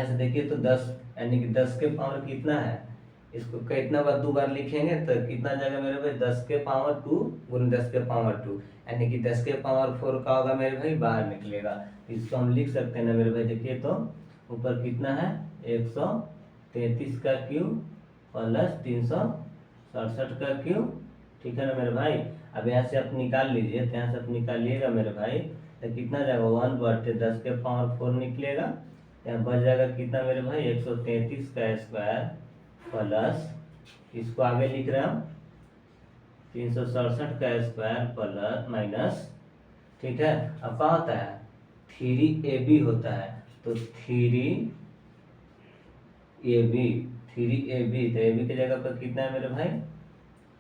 से देखिए तो 10 यानी कि 10 के पावर कितना है, इसको कितना बार 2 बार लिखेंगे तो कितना जाएगा मेरे भाई 10 के पावर 2 गुण 10 के पावर 2 यानी कि 10 के पावर 4 का होगा मेरे भाई, बाहर निकलेगा। इसको हम लिख सकते हैं ना मेरे भाई। देखिए तो ऊपर कितना है 133 का क्यूब प्लस 367 का क्यूब, ठीक है ना मेरे भाई। अब यहाँ से आप निकाल लीजिए, तो यहाँ से आप निकालिएगा मेरे भाई तो कितना जाएगा 1 बटे 10 के पावर 4 निकलेगा। यहाँ बच जाएगा कितना मेरे भाई 133 का स्क्वायर प्लस इसको आगे लिख रहे हैं हम 367 का स्क्वायर प्लस माइनस, ठीक है। अब क्या होता है 3ab होता है, तो 3ab तो ab की जगह पर कितना है मेरे भाई,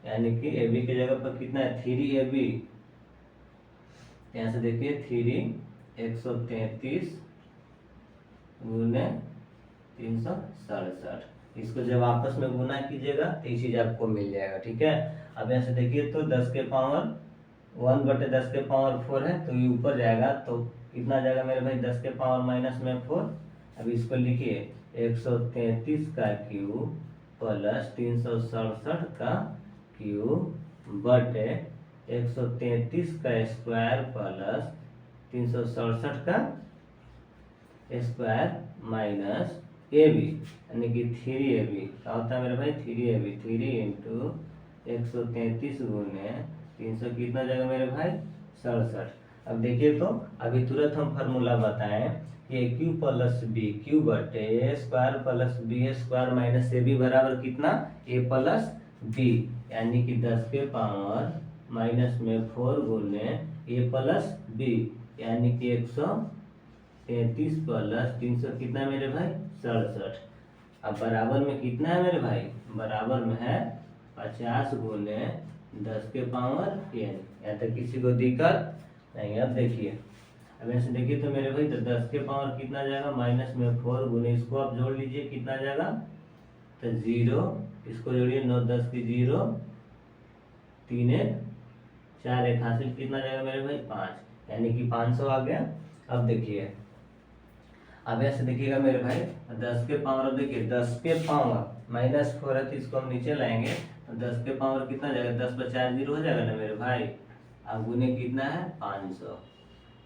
यानी कि ab की जगह पर कितना है 3ab। यहाँ से देखिए 133 गुने 367, इसको जब आपस में गुना कीजिएगा तो ये चीज आपको मिल जाएगा, ठीक है। अब यहाँ से देखिए तो 10 के पावर 1 बटे 10 के पावर 4 है, तो ये ऊपर जाएगा तो कितना जाएगा मेरे भाई 10 के पावर माइनस में 4। अब इसको लिखिए 133 का क्यूब प्लस 367 का क्यूब बटे 133 का स्क्वायर प्लस 367 का स्क्वायर माइनस ए बी यानी कि 3ab। क्या होता है मेरे भाई 3ab, 3 इंटू 133 गुने 300 कितना जाएगा मेरे भाई 67। अब देखिए तो अभी तुरंत हम फार्मूला बताएं A cube plus B cube बटे A square plus B square minus A B बराबर कितना ए प्लस बी, यानी कि 10 के पावर माइनस में 4 गुने ए प्लस बी यानी कि 133 प्लस 300 कितना है मेरे भाई 67। अब बराबर में कितना है मेरे भाई, बराबर में है 50 गुने 10 के पावर n। यहाँ तक किसी को दिक्कत नहीं। अब देखिए, अब ऐसे देखिए तो मेरे भाई तो 10 के पावर कितना जाएगा माइनस में 4 गुने इसको आप जोड़ लीजिए कितना जाएगा तो 0, इसको जोड़िए 9 10 की 0 3 1 4 1 हासिल कितना जाएगा मेरे भाई 5, यानी कि 500 आ गया। अब देखिए, अब ऐसे देखिएगा मेरे भाई 10 के पावर, अब देखिए 10 के पावर माइनस 4 है तो इसको हम नीचे लाएंगे तो 10 के पावर कितना जाएगा 10 पर 4 0 हो जाएगा ना मेरे भाई। अब गुने कितना है 500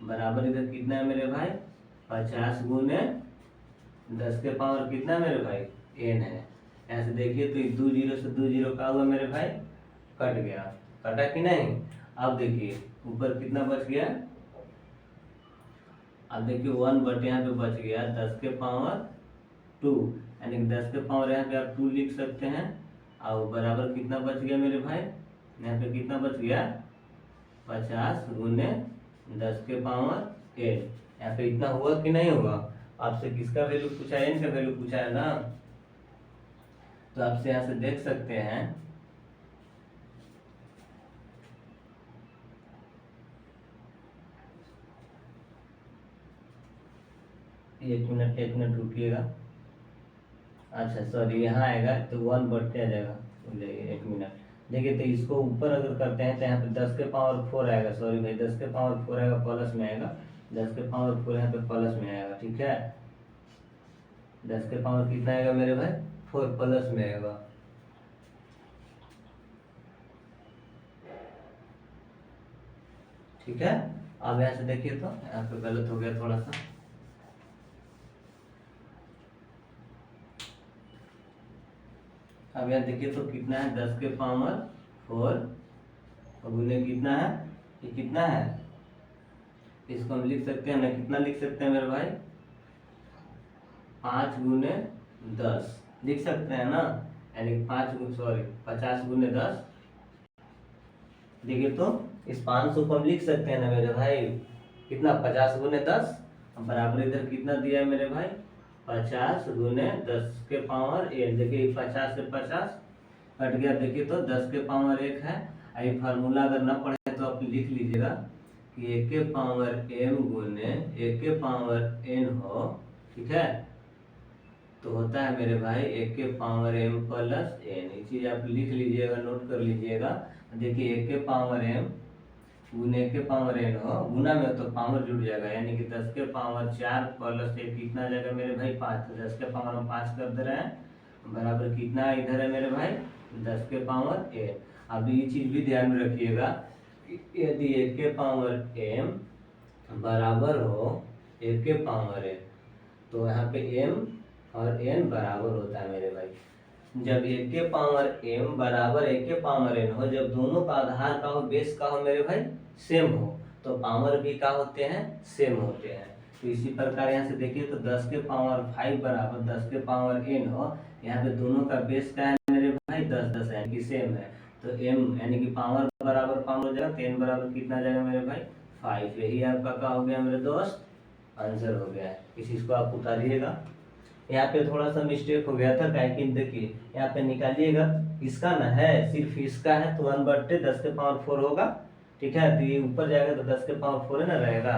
बराबर इधर कितना है मेरे भाई 50 गुने 10 के पावर कितना है मेरे भाई n है। ऐसे देखिए तो 2 0 से 2 0 का हुआ मेरे भाई कट गया, कटा कि नहीं। अब देखिए ऊपर कितना बच गया, अब देखिए 1 बटे यहाँ पे बच गया 10 के पावर 2 यानी कि 10 के पावर यहाँ पे आप 2 लिख सकते हैं। और बराबर कितना बच गया मेरे भाई, यहाँ पे कितना बच गया 50 गुने 10 के पावर 8। यहाँ पे इतना हुआ कि नहीं हुआ, आपसे किसका वैल्यू पूछा है, n का वैल्यू पूछा है ना। तो आपसे यहाँ से देख सकते हैं, एक मिनट रुकिएगा। अच्छा सॉरी, यहाँ आएगा तो 1/, आ जाएगा, एक मिनट। देखिए तो इसको ऊपर अगर करते हैं तो यहाँ पे 10 के पावर 4 आएगा, सॉरी भाई 10 के पावर 4 आएगा, प्लस में आएगा, 10 के पावर 4 यहाँ पे प्लस में आएगा, ठीक है। 10 के पावर कितना आएगा मेरे भाई, 4 प्लस में आएगा। ठीक है, अब यहाँ से देखिए तो यहाँ पे गलत हो गया थोड़ा सा। अब यहाँ देखिए तो कितना है, 10 के पावर 4 और गुने कितना है, ये कितना है, इसको हम लिख सकते हैं ना, कितना लिख सकते हैं मेरे भाई, 5 गुने 10 लिख सकते हैं ना, यानी 50 गुने 10। देखिए तो इस 500 को हम लिख सकते हैं ना मेरे भाई, कितना, 50 गुने 10, बराबर इधर कितना दिया है मेरे भाई, 50 गुने 10 के पावर 1। देखिए 50 से 50 कट गया, देखिए तो 10 के पावर 1 है। ये फार्मूला अगर ना पढ़े तो आप लिख लीजिएगा कि 1 के पावर m गुने 1 के पावर n हो, ठीक है, तो होता है मेरे भाई 1 के पावर m प्लस n। ये चीज आप लिख लीजिएगा, नोट कर लीजिएगा। देखिए 1 के पावर m गुने 1 के पावर n हो, गुना में तो पावर जुड़ जाएगा, यानी कि 10 के पावर 4 प्लस 1 कितना आ जाएगा मेरे भाई, 5। तो 10 के पावर हम 5 कर दे रहे हैं, बराबर कितना इधर है मेरे भाई, 10 के पावर n। अब ये चीज भी ध्यान में रखिएगा, यदि 1 के पावर m बराबर हो 1 के पावर n, तो यहाँ पे m और n बराबर होता है मेरे भाई। जब 1 के पावर m बराबर 1 के पावर n हो, जब दोनों का आधार का हो, बेस का हो मेरे भाई सेम हो, तो पावर भी का होते हैं, सेम होते हैं। तो इसी प्रकार यहाँ से देखिए तो 10 के पावर 5 बराबर 10 के पावर n हो, यहाँ पे दोनों का बेस का है मेरे भाई 10 यानी कि सेम है, तो m यानी कि पावर बराबर पावर हो जाएगा, तो n बराबर कितना आ जाएगा मेरे भाई, 5। यही आपका क्या हो गया मेरे दोस्त, आंसर हो गया है। इस चीज को आप उतारिएगा। यहाँ पे थोड़ा सा मिस्टेक हो गया था, कि देखिए यहाँ पे निकालिएगा, इसका ना है, सिर्फ इसका है, तो 1/10 के पावर 4 होगा, ठीक है। तो ये ऊपर जाएगा तो 10 के पावर 4 है ना रहेगा,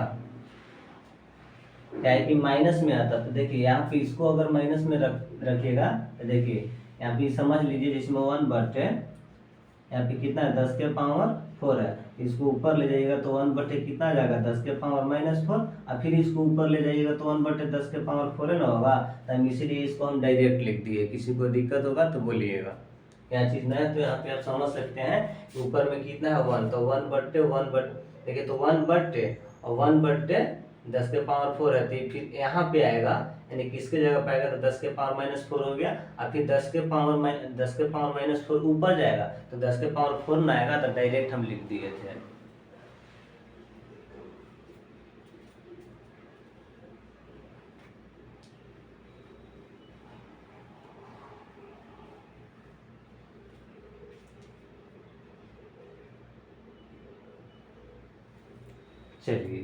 क्या है कि माइनस में आता। तो देखिए यहाँ पे इसको अगर माइनस में रखिएगा तो देखिए यहाँ पे समझ लीजिए, जिसमें 1/, यहाँ पे कितना है, 10 के पावर 4 है, इसको ऊपर ले जाइएगा तो 1/, कितना आ जाएगा, 10 के पावर -4, और फिर इसको ऊपर ले जाइएगा तो 1/10 के पावर 4 है ना होगा। तो हम इसीलिए इसको हम डायरेक्ट लिख दिए, किसी को दिक्कत होगा तो बोलिएगा। क्या चीज ना है, तो यहाँ पे आप समझ सकते हैं, ऊपर में कितना है 1, तो 1/1, देखिए तो 1/, और 1/10 के पावर 4 है, तो फिर यहाँ पे आएगा, यानी किसके जगह पे आएगा, तो 10 के पावर -4 हो गया, और फिर 10 के पावर -4 ऊपर जाएगा, तो 10 के पावर 4 ना आएगा, तो डायरेक्ट हम लिख दिए थे। चलिए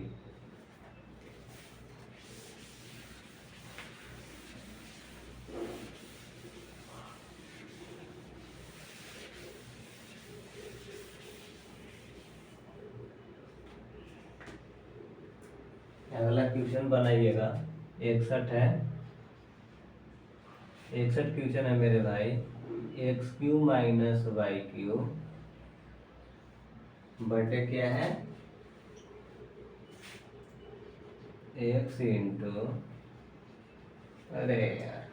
अगला क्वेश्चन बनाइएगा, 61 है, 61 क्वेश्चन है मेरे भाई, x³ - y³ बटे क्या है, x इंटू, अरे यार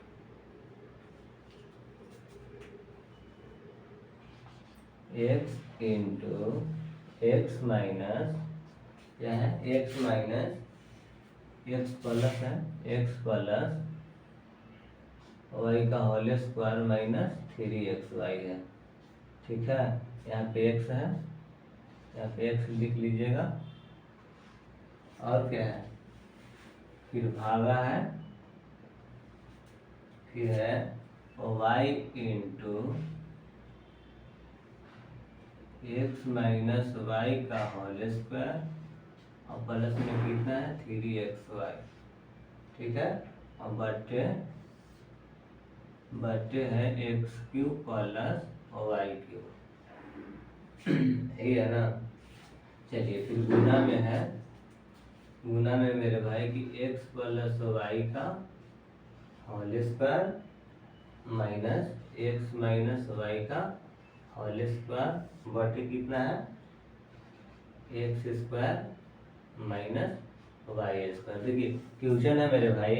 x इंटू x माइनस, क्या है, x माइनस x प्लस है, x प्लस y का होल स्क्वायर माइनस 3xy है, ठीक है। यहाँ पे x है, यहाँ पे x लिख लीजिएगा, और क्या है, फिर भागा है, फिर है y into x minus y का होल स्क्वायर, और प्लस में कितना है 3xy, ठीक है, और बटे बटे है x cube plus Y cube, यही है ना। चलिए फिर गुना में है, गुना में मेरे भाई कि एक्स प्लस वाई का whole square minus x minus Y का होल स्क्वायर बटे कितना है x square minus Y square. देखिए क्वेश्चन है मेरे भाई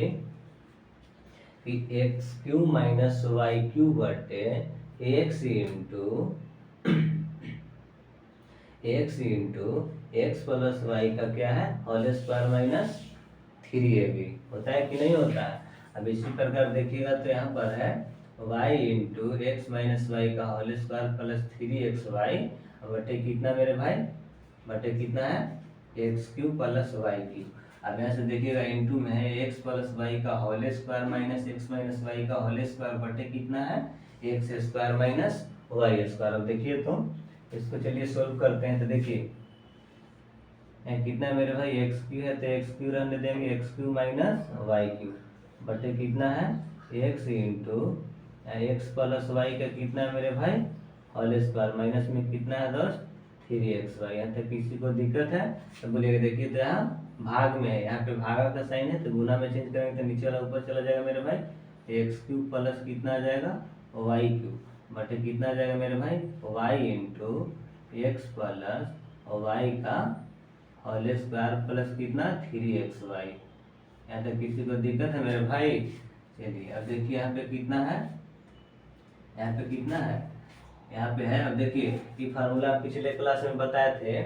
कि x cube minus Y cube बटे X into x plus Y का क्या है होल स्क्वायर माइनस 3ab होता है कि नहीं होता है। अब इसी प्रकार देखिएगा तो यहाँ पर है y into x minus Y का होल स्क्वायर प्लस 3xy बटे कितना मेरे भाई, बटे कितना है x cube plus Y cube. अब यहाँ से देखिएगा इंटू में है एक्स प्लस वाई का whole square minus x minus Y का होल स्क्वायर बटे कितना है x square minus Y square. अब देखिए तो इसको चलिए सोल्व करते हैं। तो देखिए कितना मेरे भाई एक्स क्यू है तो एक्स क्यू रहने देंगे, x cube minus Y cube बटे कितना है x into x plus Y का कितना है मेरे भाई होल स्क्वायर माइनस में कितना है दोस्त 3xy। यहाँ तक किसी को दिक्कत है तो बोलिएगा। देखिए तो यहाँ भाग में है, यहाँ पे भागा का साइन है तो गुना में चेंज करेंगे तो नीचे वाला ऊपर चला जाएगा मेरे भाई। एक्स क्यूब प्लस कितना आ जाएगा वाई क्यूब बटे कितना आ जाएगा मेरे भाई y into x plus Y का होल स्क्वायर प्लस कितना 3xy। यहाँ तक किसी को दिक्कत है मेरे भाई। चलिए अब देखिए यहाँ पे कितना है, यहाँ पे कितना है, यहाँ पे है। अब देखिए ये फार्मूला पिछले क्लास में बताए थे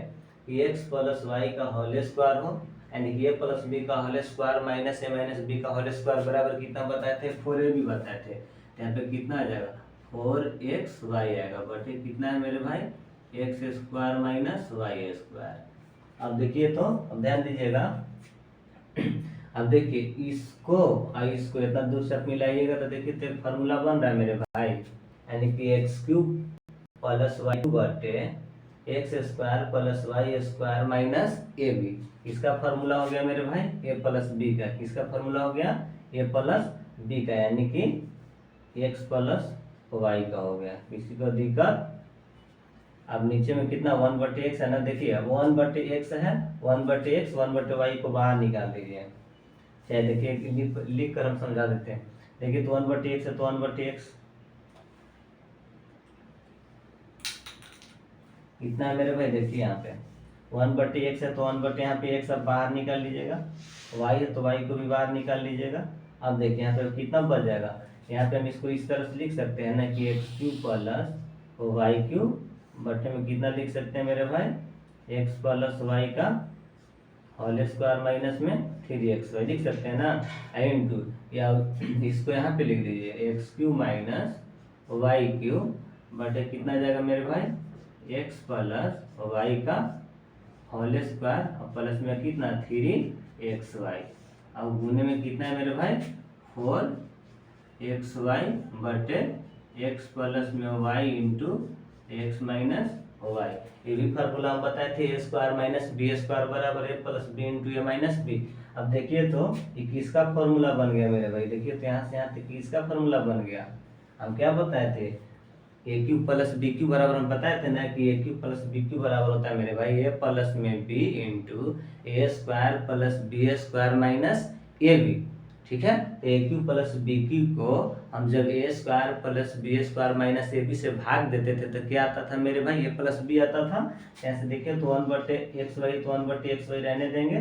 कि एक्स प्लस वाई का होल स्क्वायर हो यानी कि ए प्लस बी का होल स्क्वायर माइनस ए माइनस बी का होल स्क्वायर बराबर कितना बताए थे 4ab बताए थे। तो यहाँ पे कितना आ जाएगा 4xy आएगा बटे कितना है मेरे भाई x square minus Y square. अब देखिए तो अब ध्यान दीजिएगा। अब देखिए इसको और इसको इतना दूर से मिलाइएगा तो देखिए तो फार्मूला बन रहा है मेरे भाई यानी कि एक्स क्यूब प्लस वाई बटे x square plus Y square minus ए बी। इसका फार्मूला हो गया मेरे भाई ए प्लस बी का। किसका फार्मूला हो गया ए प्लस बी का यानी कि एक्स प्लस वाई का हो गया। किसी को दिक्कत। अब नीचे में कितना 1/x है ना। देखिए अब 1/x है 1/x 1/y को बाहर निकाल दीजिए। चाहे देखिए लिख कर हम समझा देते हैं। देखिए तो 1/x है तो 1/x कितना है मेरे भाई। देखिए यहाँ पे 1/x है तो 1/ यहाँ पे x अब बाहर निकाल लीजिएगा, y है तो y को भी बाहर निकाल लीजिएगा। अब देखिए यहाँ पे कितना बच जाएगा। यहाँ पे हम इसको इस तरह से लिख सकते हैं ना कि x cube plus y cube बटे में कितना लिख सकते हैं मेरे भाई एक्स प्लस वाई का होल स्क्वायर माइनस में 3xy लिख सकते हैं ना इंटू या इसको यहाँ पे लिख दीजिए x cube minus y cube बटे कितना जाएगा मेरे भाई एक्स प्लस वाई का होल स्क्वायर और प्लस में कितना 3xy। अब गुने में कितना है मेरे भाई 4xy बटे एक्स प्लस में Y into x minus y. ये भी फार्मूला हम बताए थे a square minus B square बराबर ए plus b into a minus b. अब देखिए तो ये किसका फार्मूला बन गया मेरे भाई। देखिए तो यहाँ से यहाँ तक किसका फार्मूला बन गया। हम क्या बताए थे A cube plus B cube बराबर हम बताए थे ना कि A cube plus B cube बराबर होता है मेरे भाई ए प्लस में बी इंटू ए square plus B square minus ए बी। ठीक है तो A cube plus B cube को हम जब A square plus B square minus A B से भाग देते थे तो क्या आता था मेरे भाई ए प्लस बी आता था। यहाँ से देखिए तो 1/xy तो 1/xy रहने देंगे।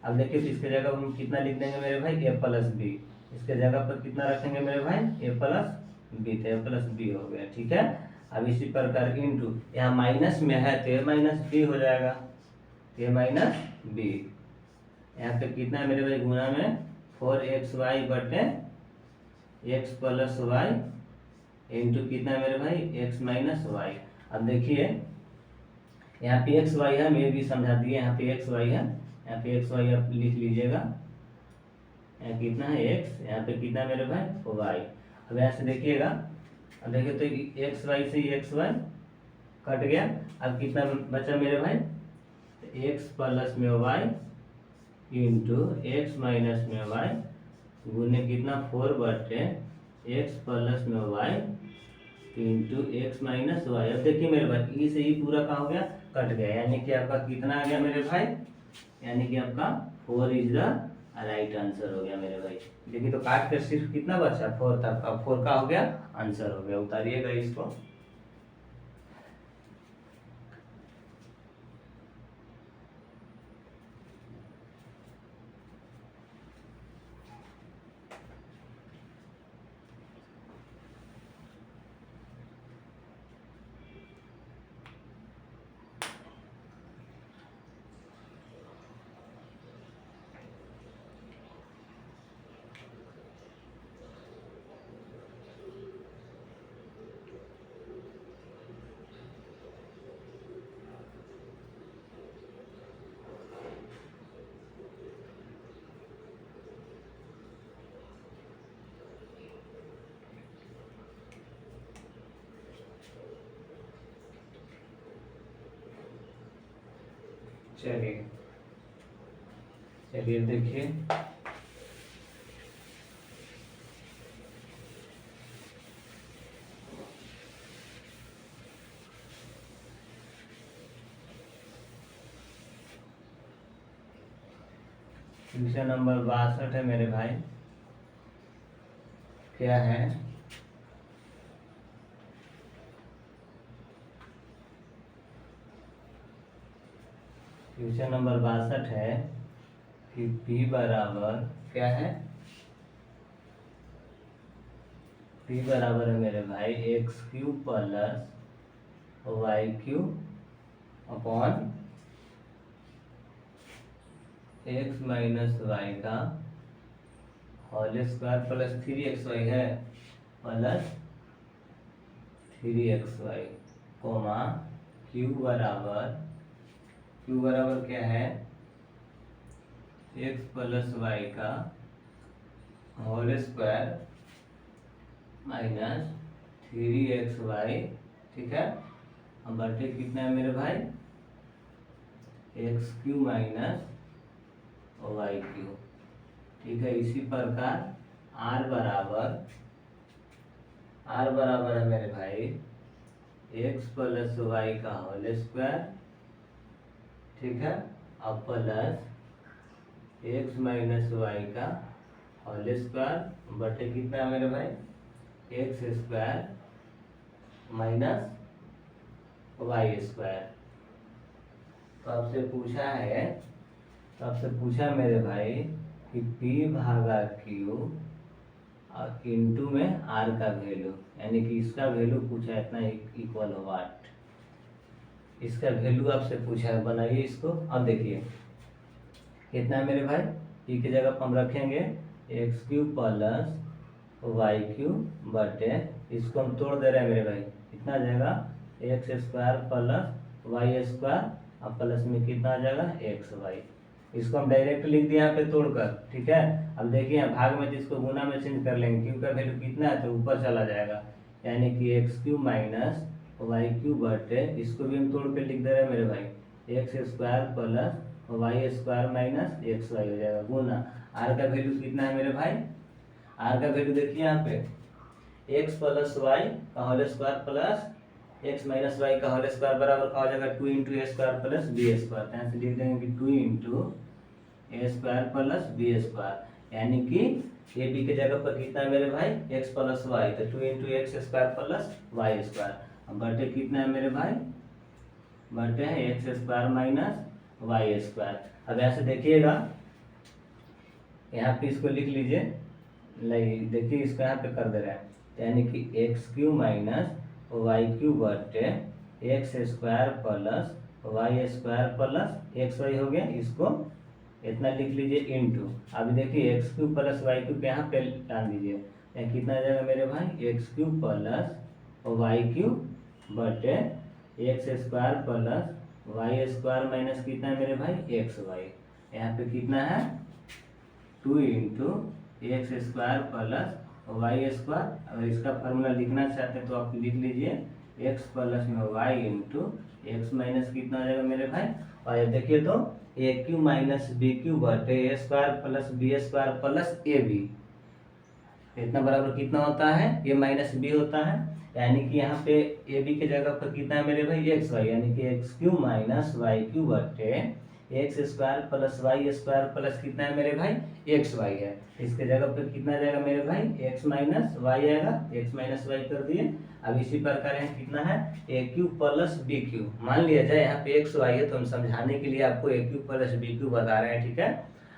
अब देखिए तो इसके जगह हम कितना लिख देंगे मेरे भाई ए प्लस बी। इसके जगह पर कितना रखेंगे मेरे भाई ए प्लस बी तो ए प्लस बी हो गया। ठीक है अब इसी प्रकार इंटू यहाँ माइनस में है तो ए माइनस बी हो जाएगा ए माइनस बी। यहाँ पे कितना है मेरे भाई गुना में 4xy बटे एक्स प्लस वाई इंटू कितना है मेरे भाई एक्स माइनस वाई। अब देखिए यहाँ पे एक्स वाई है मैं भी समझा दिए। यहाँ पे एक्स वाई है यहाँ पे एक्स वाई आप लिख लीजिएगा। यहाँ कितना है एक्स यहाँ पे कितना है मेरे भाई वाई। अब यहाँ से देखिएगा अब देखिए तो एक्स वाई से एक्स वाई कट गया। अब कितना बचा मेरे भाई एक्स प्लस में वाई इंटू एक्स माइनस में वाई गुने कितना 4 बटे एक्स प्लस में Y into x minus y. अब देखिए मेरे भाई ई से ही पूरा का हो गया, कट गया, यानी कि आपका कितना आ गया मेरे भाई, यानी कि आपका 4 इज द राइट आंसर हो गया मेरे भाई। देखिए तो काट कर सिर्फ कितना बचा, 4 था, अब 4 का हो गया आंसर हो गया। उतारिएगा इसको। चलिए चलिए देखिए, क्वेश्चन नंबर 62 है मेरे भाई। क्या है, क्वेश्चन नंबर 62 है कि P बराबर क्या है, P बराबर है मेरे भाई x cube plus y cube upon x minus Y का होल स्क्वायर प्लस 3xy है, प्लस 3xy कोमा क्यू बराबर क्या है, एक्स प्लस वाई का होल स्क्वायर माइनस 3xy, ठीक है। अब बटे कितना है मेरे भाई, x cube minus Y cube, ठीक है। इसी प्रकार आर बराबर है मेरे भाई एक्स प्लस वाई का होल स्क्वायर, ठीक है, अब प्लस एक्स माइनस वाई का होल स्क्वायर बटे कितना है मेरे भाई, x square minus Y square. तो आपसे पूछा मेरे भाई कि P भागा Q और इंटू में R का वैल्यू, यानी कि इसका वैल्यू पूछा है इतना इक्वल वाट, इसका वैल्यू आपसे पूछा है, बनाइए इसको। अब देखिए कितना है मेरे भाई, P की जगह पर हम रखेंगे x cube plus y cube बटे, इसको हम तोड़ दे रहे हैं मेरे भाई, कितना आ जाएगा x square plus Y square, अब प्लस में कितना आ जाएगा एक्स वाई। इसको हम डायरेक्ट लिख दिए यहाँ पे तोड़कर, ठीक है। अब देखिए यहाँ भाग में जिसको गुना में चेंज कर लेंगे, क्यू का वैल्यू कितना है तो ऊपर चला जाएगा, यानी कि x cube minus Y cube बटे, इसको भी हम तोड़ के लिख दे रहे हैं मेरे भाई, x square plus Y square minus x Y हो जाएगा गुना। आर का वैल्यू कितना है मेरे भाई, आर का वैल्यू देखिए यहाँ पे एक्स प्लस वाई का whole square plus x minus Y का होल स्क्वायर बराबर का हो जाएगा 2 इंटू ए स्क्वायर प्लस बी स्क्वायर। यहाँ से लिख देंगे कि 2 इंटू ए स्क्वायर प्लस बी स्क्वायर, यानी कि ए बी के जगह पर कितना है मेरे भाई एक्स प्लस वाई, तो 2 into x square plus Y square. अब बटे कितना है मेरे भाई, बटे है x square minus Y square. अब यहाँ से देखिएगा, यहाँ पे इसको लिख लीजिए, देखिए इसको यहाँ पे कर दे रहे हैं, यानी कि x cube minus Y cube बटे x square plus Y square plus x Y हो गया, इसको इतना लिख लीजिए इंटू। अभी देखिए x cube plus Y cube यहाँ पे डाल दीजिए, यहाँ कितना आ जाएगा मेरे भाई x cube plus Y cube बटे x square plus Y square minus कितना है मेरे भाई एक्स वाई। यहाँ पे कितना है 2 into x square plus Y square. अगर इसका फॉर्मूला लिखना चाहते हैं तो आप लिख लीजिए एक्स प्लस में वाई इंटू एक्स माइनस कितना आ जाएगा मेरे भाई, और देखिए तो A cube minus B cube बटे A square plus B square plus A B, इतना बराबर कितना होता है, ए माइनस बी होता है। यानी कि यहाँ पे ए बी के जगह पर कितना है मेरे भाई, एक्स वाई, यानी कि x cube minus Y cube बटे x square plus Y square plus कितना है मेरे भाई, एक्स वाई है। इसके जगह पर कितना जाएगा मेरे भाई, एक्स माइनस वाई आएगा, एक्स माइनस वाई कर दिए। अब इसी प्रकार यहाँ कितना है, ए क्यू प्लस बी क्यू। मान लिया जाए यहाँ पे एक्स वाई है तो हम समझाने के लिए आपको A cube plus B cube बता रहे हैं, ठीक है।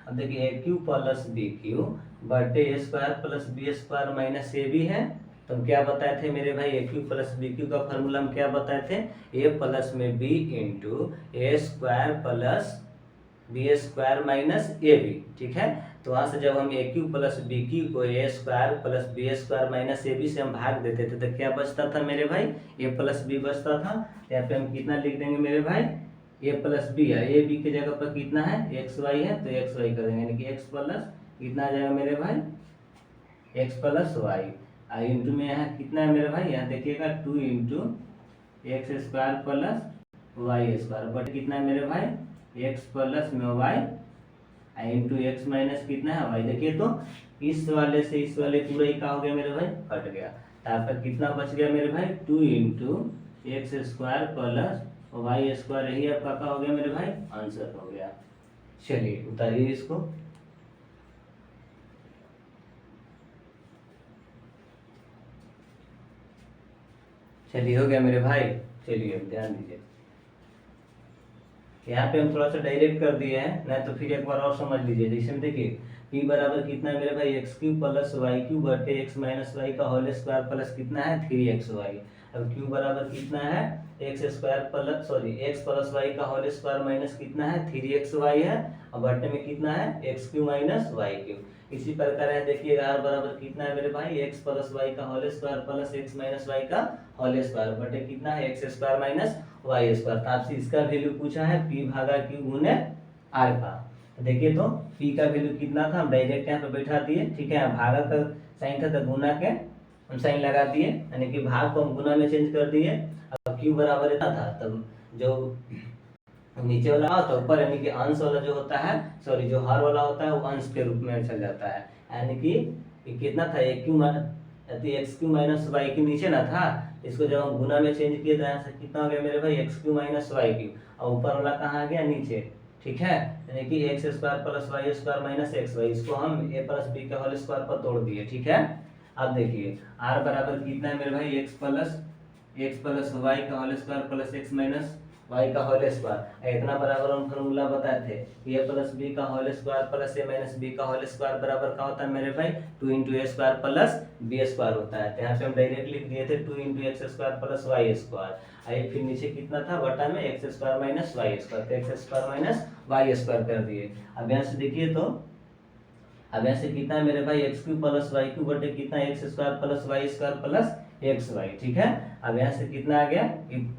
अब देखिए A cube plus B cube बटे A square plus B square minus A B है। तो हम क्या बताए थे मेरे भाई, A cube plus B cube का फॉर्मूला हम क्या बताए थे, ए प्लस में बी इंटू ए square plus B square minus ए बी, ठीक है। तो वहां से जब हम ए क्यू प्लस बी क्यू को A square plus B square minus A B से हम भाग देते थे तो क्या बचता था मेरे भाई, ए प्लस बी बचता था। यहाँ पे हम कितना लिख देंगे मेरे भाई, ए प्लस बी है, ए बी की जगह पर कितना है, एक्स वाई है, तो एक्स वाई कर देंगे, यानी कि एक्स प्लस कितना आ जाएगा मेरे भाई, एक्स प्लस वाई। इंटू में यहाँ कितना है मेरे भाई, यहाँ देखिएगा 2 into x square plus Y square बट कितना है मेरे भाई, एक्स प्लस में वाई इंटू एक्स माइनस कितना है वाई। देखिए तो इस वाले से इस वाले पूरा ही क्या हो गया मेरे भाई, कट गया। यहाँ पर कितना बच गया मेरे भाई, 2 into x square plus Y square, यही आपका क्या हो गया मेरे भाई, आंसर हो गया। चलिए उतारिए इसको। चलिए हो गया मेरे भाई। चलिए ध्यान दीजिए, यहाँ पे हम थोड़ा सा डायरेक्ट कर दिए हैं, नहीं तो फिर एक बार और समझ लीजिए। जैसे देखिए p बराबर कितना है मेरे भाई, x cube plus Y cube बटे एक्स माइनस वाई का होल स्क्वायर प्लस कितना है 3xy। अब q बराबर कितना है, x square plus sorry x plus Y का होल स्क्वायर माइनस कितना है 3xy है, और बटे में कितना है x cube minus Y cube. इसी प्रकार है देखिएगा r बराबर कितना है मेरे भाई, एक्स प्लस वाई का whole square plus x minus Y का होल स्क्वायर बटे कितना है x square minus Y square. तो आपसे इसका वैल्यू पूछा है p भागा q गुने r का। तो देखिए तो p का वैल्यू कितना था, हम डायरेक्ट यहाँ पे बैठा दिए, ठीक है। भागा का साइन था तो गुना के हम साइन लगा दिए, यानी कि भाग को हम गुना में चेंज कर दिए। अब q बराबर इतना था, तब जो नीचे वाला तो ऊपर यानी कि अंश वाला जो होता है, सॉरी जो हर वाला होता है वो अंश के रूप में चल जाता है। यानी कि कितना था, एक क्यू x cube minus Y cube नीचे ना था, इसको जब हम गुना में चेंज किए तो यहाँ से कितना हो गया मेरे भाई, x cube minus Y cube, और ऊपर वाला कहाँ आ गया नीचे, ठीक है। यानी कि x square plus Y square minus x y, इसको हम ए प्लस बी के होल स्क्वायर पर तोड़ दिए, ठीक है। अब देखिए आर बराबर कितना है मेरे भाई, एक्स प्लस वाई का whole square plus x minus Y का होल स्क्वायर। इतना बराबर हम फॉर्मूला बताए थे, ए प्लस बी का whole square plus a minus b का होल स्क्वायर बराबर क्या होता है मेरे भाई, 2 इंटू ए स्क्वायर प्लस बी स्क्वायर होता है। तो यहाँ पे हम डायरेक्ट लिख दिए थे 2 into x square plus Y square. आई फिर नीचे कितना था, बटा में X square minus Y square, तो X square minus Y square कर दिए। अब यहाँ से देखिए तो अब यहाँ से कितना है मेरे भाई, x cube plus Y cube बटे कितना x square plus Y square plus x y, ठीक है। अब यहाँ से कितना आ गया,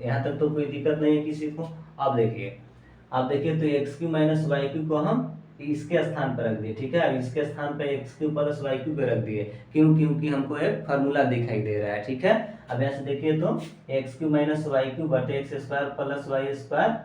यहाँ तक तो कोई दिक्कत नहीं है किसी को। अब देखिए तो x cube minus Y cube को हम इसके स्थान पर रख दिए, ठीक है। अब इसके स्थान पर x cube plus Y cube को रख दिए, क्यों, क्योंकि हमको एक फार्मूला दिखाई दे रहा है, ठीक है। अब यहाँ से देखिए तो x cube minus Y cube बटे x square plus Y square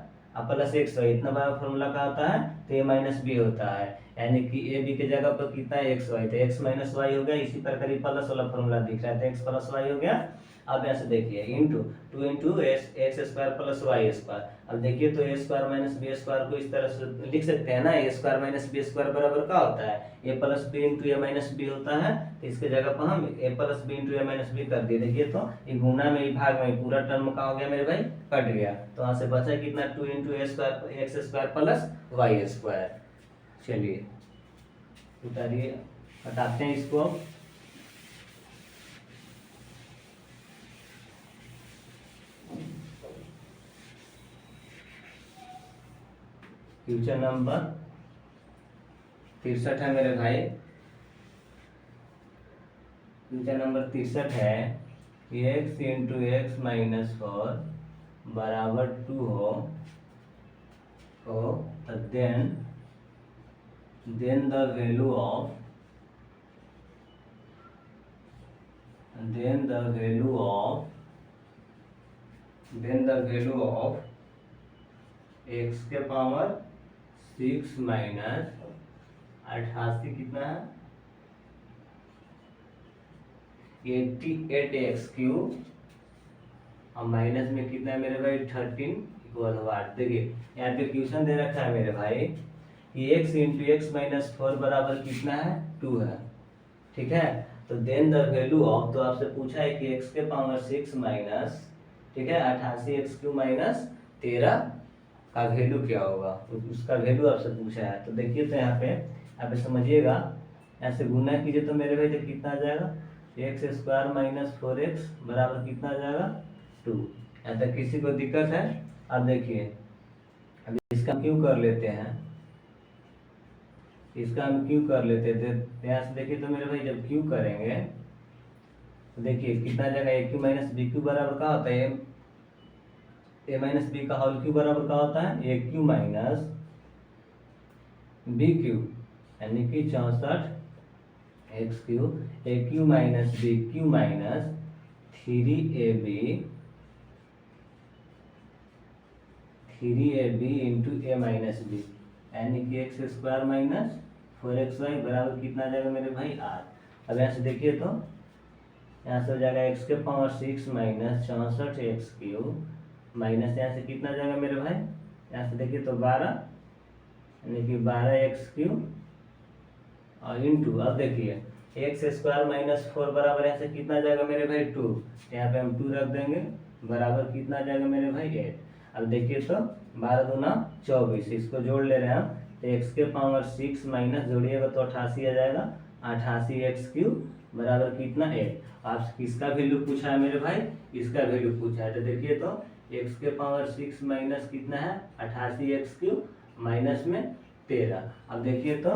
plus x Y, इतना बड़ा फॉर्मूला का होता है तो ए माइनस बी होता है, यानी कि ए बी के जगह पर कितना है एक्स वाई, तो एक्स माइनस वाई हो गया। इसी प्रकार प्लस वाला फॉर्मूला दिख रहा है तो एक्स प्लस वाई हो गया। अब यहाँ से देखिए into 2 into x square plus Y square. अब देखिए तो a square minus B square को इस तरह से लिख सकते हैं ना, a square minus B square बराबर क्या होता है, a plus b into a minus b होता है। तो इसके जगह पर हम a plus b into a minus b कर दिए। देखिए तो ये गुना में भाग में पूरा टर्म का हो गया मेरे भाई, कट गया। तो वहाँ से बचा कितना, 2 इंटू ए square X square plus Y square. चलिए उतारिए, हटाते हैं इसको। क्वेश्चन नंबर 63 है मेरे भाई, क्वेश्चन नंबर 63 है, एक्स इंटू एक्स माइनस 4 बराबर 2 हो तो then the value of x के पावर 6 माइनस 88 कितना है 88x³ और माइनस में कितना है मेरे भाई 13 = 8। देखिए यहाँ पे क्वेश्चन दे रखा है मेरे भाई कि x × x-4 बराबर कितना है 2 है, ठीक है। तो देन द वैल्यू ऑफ, तो आपसे पूछा है कि x के पावर 6 माइनस, ठीक है, 88x³ माइनस 13 का वैल्यू क्या होगा, उसका वैल्यू आपसे पूछा है। तो देखिए तो यहाँ पे समझिएगा, यहाँ से गुना कीजिए तो मेरे भाई तो कितना आ जाएगा x² माइनस 4x बराबर कितना आ जाएगा 2। यहाँ तक किसी को दिक्कत है? अब देखिए अब इसका क्यों कर लेते हैं, इसका हम क्यों कर लेते थे, यहाँ से देखिए तो मेरे भाई जब क्यों करेंगे तो देखिए कितना जाएगा a³ माइनस b³ बराबर क्या होता है, a माइनस b का होल क्यूब बराबर क्या होता है a³ माइनस b³ यानी कि 64x³ a³ minus b³ minus 3ab into a minus b यानी कि x² माइनस 4xy बराबर कितना आ जाएगा मेरे भाई 8। अब यहाँ से देखिए तो यहाँ से हो जाएगा x के पावर 6 माइनस 64x³ माइनस यहाँ से कितना जाएगा मेरे भाई, यहाँ से देखिए तो 12 यानी कि 12x³ और इंटू, अब देखिए x² माइनस 4 बराबर यहाँ से कितना जाएगा मेरे भाई 2, यहाँ पे हम 2 रख देंगे बराबर कितना जाएगा मेरे भाई 8। अब देखिए तो 12 दूना 24, इसको जोड़ ले रहे हैं हम, तो x के पावर 6 माइनस जोड़िएगा तो 88 आ जाएगा, 88x³ बराबर कितना 8। आप किसका वैल्यू पूछा है मेरे भाई, इसका वैल्यू पूछा है। तो देखिए तो x के पावर 6 माइनस कितना है 88x³ माइनस में 13। अब देखिए तो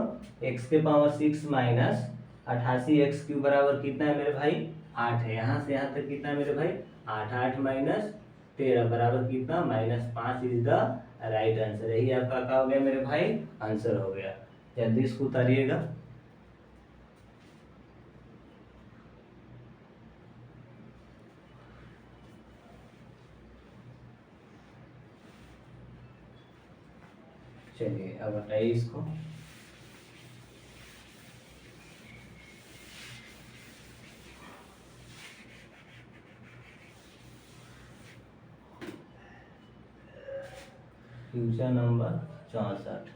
x के पावर 6 माइनस 88x³ बराबर कितना है मेरे भाई 8 है, यहाँ से यहाँ तक कितना है मेरे भाई 8, 8 माइनस 13 बराबर कितना -5 इज द राइट आंसर। यही आपका क्या हो गया मेरे भाई आंसर हो गया। जल्दी इसको उतारिएगा। चलिए अब हटाइए इसको। Question number 64।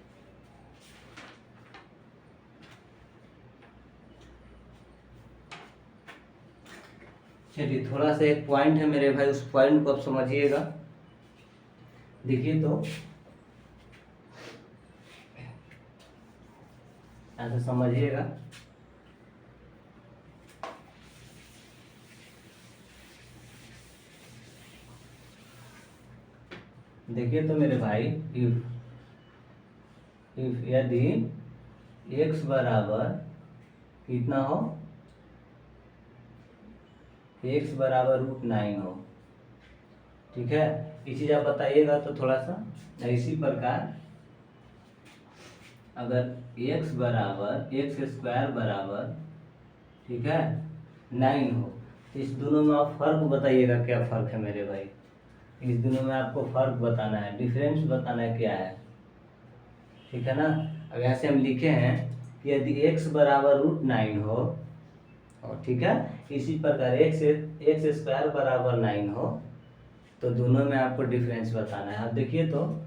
चलिए थोड़ा सा एक पॉइंट है मेरे भाई, उस पॉइंट को आप समझिएगा। देखिए तो ऐसे समझिएगा, देखिए तो मेरे भाई इफ यदि x बराबर कितना हो, x बराबर √9 हो, ठीक है, ये चीज आप बताइएगा तो थोड़ा सा। इसी प्रकार अगर x बराबर x² बराबर, ठीक है, 9 हो, तो इस दोनों में आप फर्क बताइएगा क्या फर्क है मेरे भाई, इस दोनों में आपको फर्क बताना है, डिफरेंस बताना है क्या है, ठीक है ना। अब ऐसे हम लिखे हैं कि यदि x बराबर √9 हो, और ठीक है, इसी प्रकार x² बराबर 9 हो, तो दोनों में आपको डिफरेंस बताना है। अब देखिए तो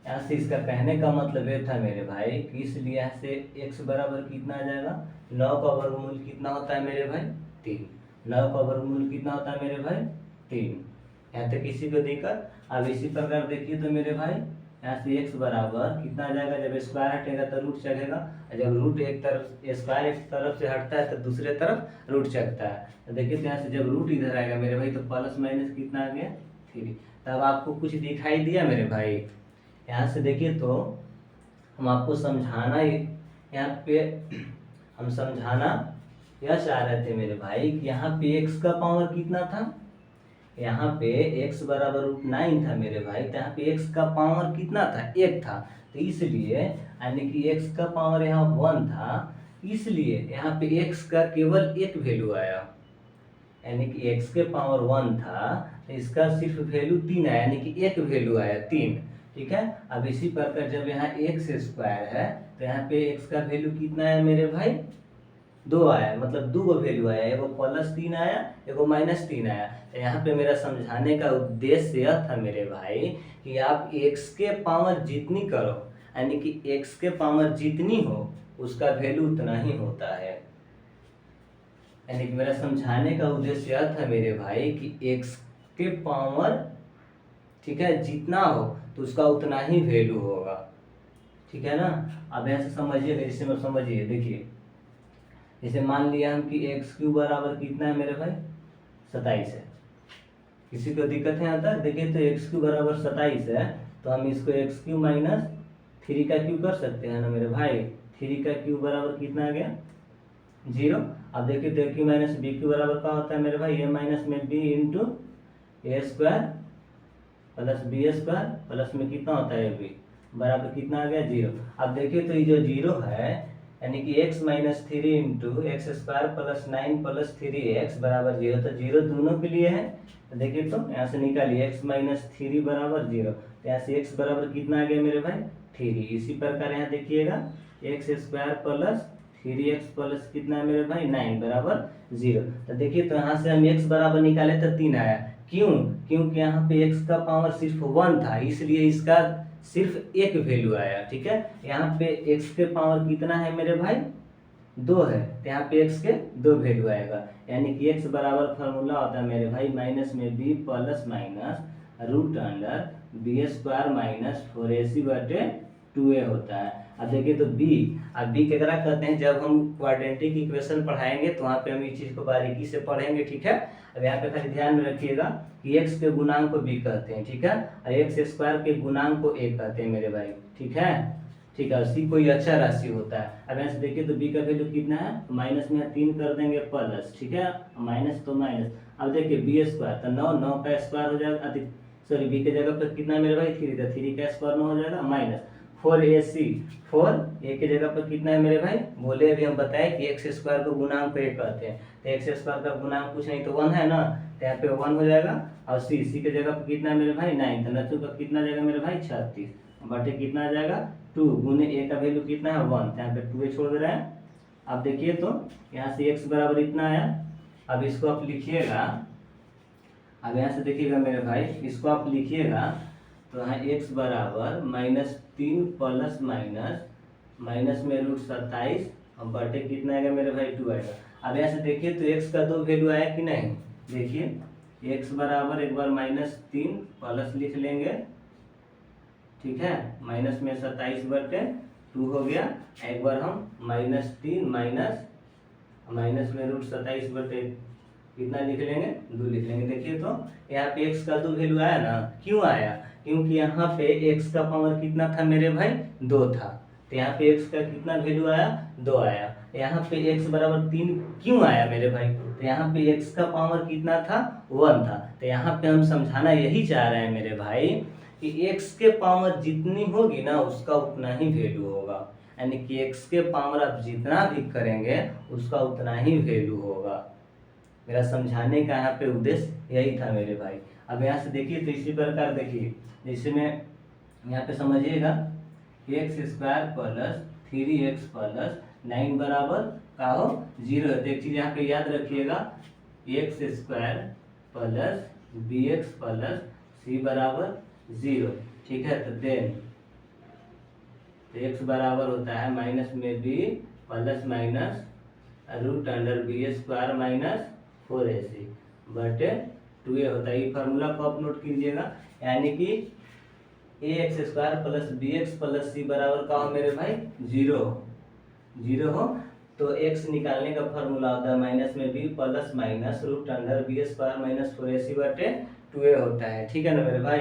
यहाँ से इसका कहने का मतलब ये था मेरे भाई कि इसलिए यहाँ से x बराबर कितना आ जाएगा, 9 का वर्गमूल कितना होता है मेरे भाई 3, 9 का वर्गमूल कितना होता है मेरे भाई 3। यहाँ तक किसी को दिक्कत? अब इसी प्रकार देखिए तो मेरे भाई यहाँ से x बराबर कितना आ जाएगा, जब स्क्वायर हटेगा तो रूट चढ़ेगा, जब रूट एक तरफ स्क्वायर एक तरफ से हटता है तो दूसरे तरफ रूट चढ़ता है। तो देखिए तो यहाँ से जब रूट इधर आएगा मेरे भाई तो प्लस माइनस कितना आ गया 3। तब आपको कुछ दिखाई दिया मेरे भाई? यहाँ से देखिए तो हम आपको समझाना, यहाँ पे हम समझाना यह चाह रहे थे मेरे भाई कि यहाँ पे x का पावर कितना था, यहाँ पे x बराबर √9 था मेरे भाई, तो यहाँ पे x का पावर कितना था 1 था, तो इसलिए यानी कि x का पावर यहाँ 1 था, इसलिए यहाँ पे x का केवल एक वैल्यू आया, यानी कि x के पावर 1 था तो इसका सिर्फ वैल्यू 3 आया, यानी कि एक वैल्यू आया 3, ठीक है। अब इसी प्रकार जब यहाँ x² है तो यहाँ पे x का वैल्यू कितना है मेरे भाई दो आया, मतलब दो गो वैल्यू आया, एगो +3 आया, एगो -3 आया। तो यहाँ पे मेरा समझाने का उद्देश्य यह था मेरे भाई कि आप x के पावर जितनी करो, यानी कि x के पावर जितनी हो उसका वैल्यू उतना ही होता है। यानी कि मेरा समझाने का उद्देश्य यह था मेरे भाई कि x के पावर, ठीक है, जितना हो तो उसका उतना ही वैल्यू होगा, ठीक है ना। अब ऐसे समझिए, जैसे में समझिए, देखिए जैसे मान लिया हम कि x³ बराबर कितना है मेरे भाई, 27 है। किसी को दिक्कत है यहाँ तक? देखिए तो x³ बराबर 27 है, तो हम इसको x³ माइनस 3 का क्यूब कर सकते हैं ना मेरे भाई। 3 का क्यूब बराबर कितना आ गया, 0। अब देखिए तो a³ माइनस b³ बराबर क्या होता है मेरे भाई, a माइनस में b into a² plus b² plus में कितना होता है b बराबर कितना आ गया, 0। अब देखिए तो ये जो 0 है, यानी कि x minus 3 into x² plus 9 plus 3x बराबर 0, तो 0 दोनों के लिए है। तो देखिए तो यहाँ से निकालिए x माइनस 3 बराबर 0, तो यहाँ से x बराबर कितना आ गया मेरे भाई, 3। इसी प्रकार यहाँ देखिएगा x² प्लस 3x प्लस कितना है मेरे भाई, 9 बराबर 0। तो देखिए तो यहाँ से हम x बराबर निकाले तो 3 आया। क्यों? क्योंकि यहाँ पे x का पावर सिर्फ 1 था, इसलिए इसका सिर्फ एक वैल्यू आया, ठीक है। यहाँ पे x के पावर कितना है मेरे भाई, 2 है, तो यहाँ पे x के 2 वैल्यू आएगा। यानी कि x बराबर फार्मूला होता है मेरे भाई माइनस में b plus minus root under b² minus 4ac/2a होता है। अब देखिए तो b, अब b केकरा कहते हैं, जब हम क्वाड्रेटिक इक्वेशन पढ़ाएंगे तो वहाँ पे हम इस चीज़ को बारीकी से पढ़ेंगे, ठीक है। अब यहाँ पे खाली ध्यान में रखिएगा कि x के गुणांक को b कहते हैं, ठीक है, और x² के गुणांक को a कहते हैं मेरे भाई, ठीक है। ठीक है, c कोई अच्छा राशि होता है। अब यहाँ से देखिए तो b का वैल्यू कितना है, माइनस में 3 कर देंगे प्लस, ठीक है, माइनस तो माइनस। अब देखिए b² तो 9 का स्क्वायर हो जाएगा, सॉरी b के जगह पर कितना है मेरे भाई, 3, तो 3 का स्क्वायर 9 हो जाएगा, माइनस 4ac, 4 a के जगह पर कितना है मेरे भाई, बोले अभी हम बताए कि x² को गुणांक को 1 कहते हैं, तो x² का गुणांक कुछ नहीं तो 1 है ना, तो यहाँ पे 1 हो जाएगा। और c के जगह पर कितना है मेरे भाई, 9, तो 9 का कितना आ जाएगा मेरे भाई, 36 बटे कितना आ जाएगा, 2 गुने a का वैल्यू कितना है, 1, तो यहाँ पे 2a छोड़ दे रहे हैं। अब देखिए तो यहाँ से x बराबर इतना आया। अब इसको आप लिखिएगा, अब यहाँ से देखिएगा मेरे भाई, इसको आप लिखिएगा तो यहाँ x बराबर -3 प्लस माइनस में √27 और बटे कितना आएगा मेरे भाई, 2 आएगा। अब यहाँ से देखिए तो x का 2 वैल्यू आया कि नहीं, देखिए x बराबर एक बार -3 प्लस लिख लेंगे, ठीक है, माइनस में 27/2 हो गया। एक बार हम -3 माइनस में √27 कितना लिख लेंगे, 2 लिख लेंगे। देखिए तो यहाँ पे x का 2 वैल्यू आया ना, क्यों आया, क्योंकि यहाँ पे x का पावर कितना था मेरे भाई, 2 था, तो यहाँ पे x का कितना वैल्यू आया, 2 आया। यहाँ पे x बराबर 3 क्यों आया मेरे भाई, तो यहाँ पे x का पावर कितना था, 1 था। तो यहाँ पे हम समझाना यही चाह रहे हैं मेरे भाई कि x के पावर जितनी होगी ना उसका उतना ही वैल्यू होगा, यानी कि x के पावर आप जितना भी करेंगे उसका उतना ही वैल्यू होगा। मेरा समझाने का यहाँ पे उद्देश्य यही था मेरे भाई। अब यहाँ से देखिए तो इसी प्रकार देखिए, जैसे मैं यहाँ पे समझिएगा x² प्लस 3x प्लस 9 बराबर का हो 0 है। तो एक चीज़ यहाँ पे याद रखिएगा, x² plus bx plus c बराबर 0, ठीक है। तो देन x बराबर होता है माइनस में b plus minus root under b² minus 4ac बटे 2a होता है। ये फार्मूला को आप नोट कीजिएगा, यानी कि ax² plus bx plus c बराबर का हो मेरे भाई, 0 हो, तो x निकालने का फार्मूला होता है माइनस में b plus minus root under b² minus 4ac बटे 2a होता है, ठीक है ना मेरे भाई।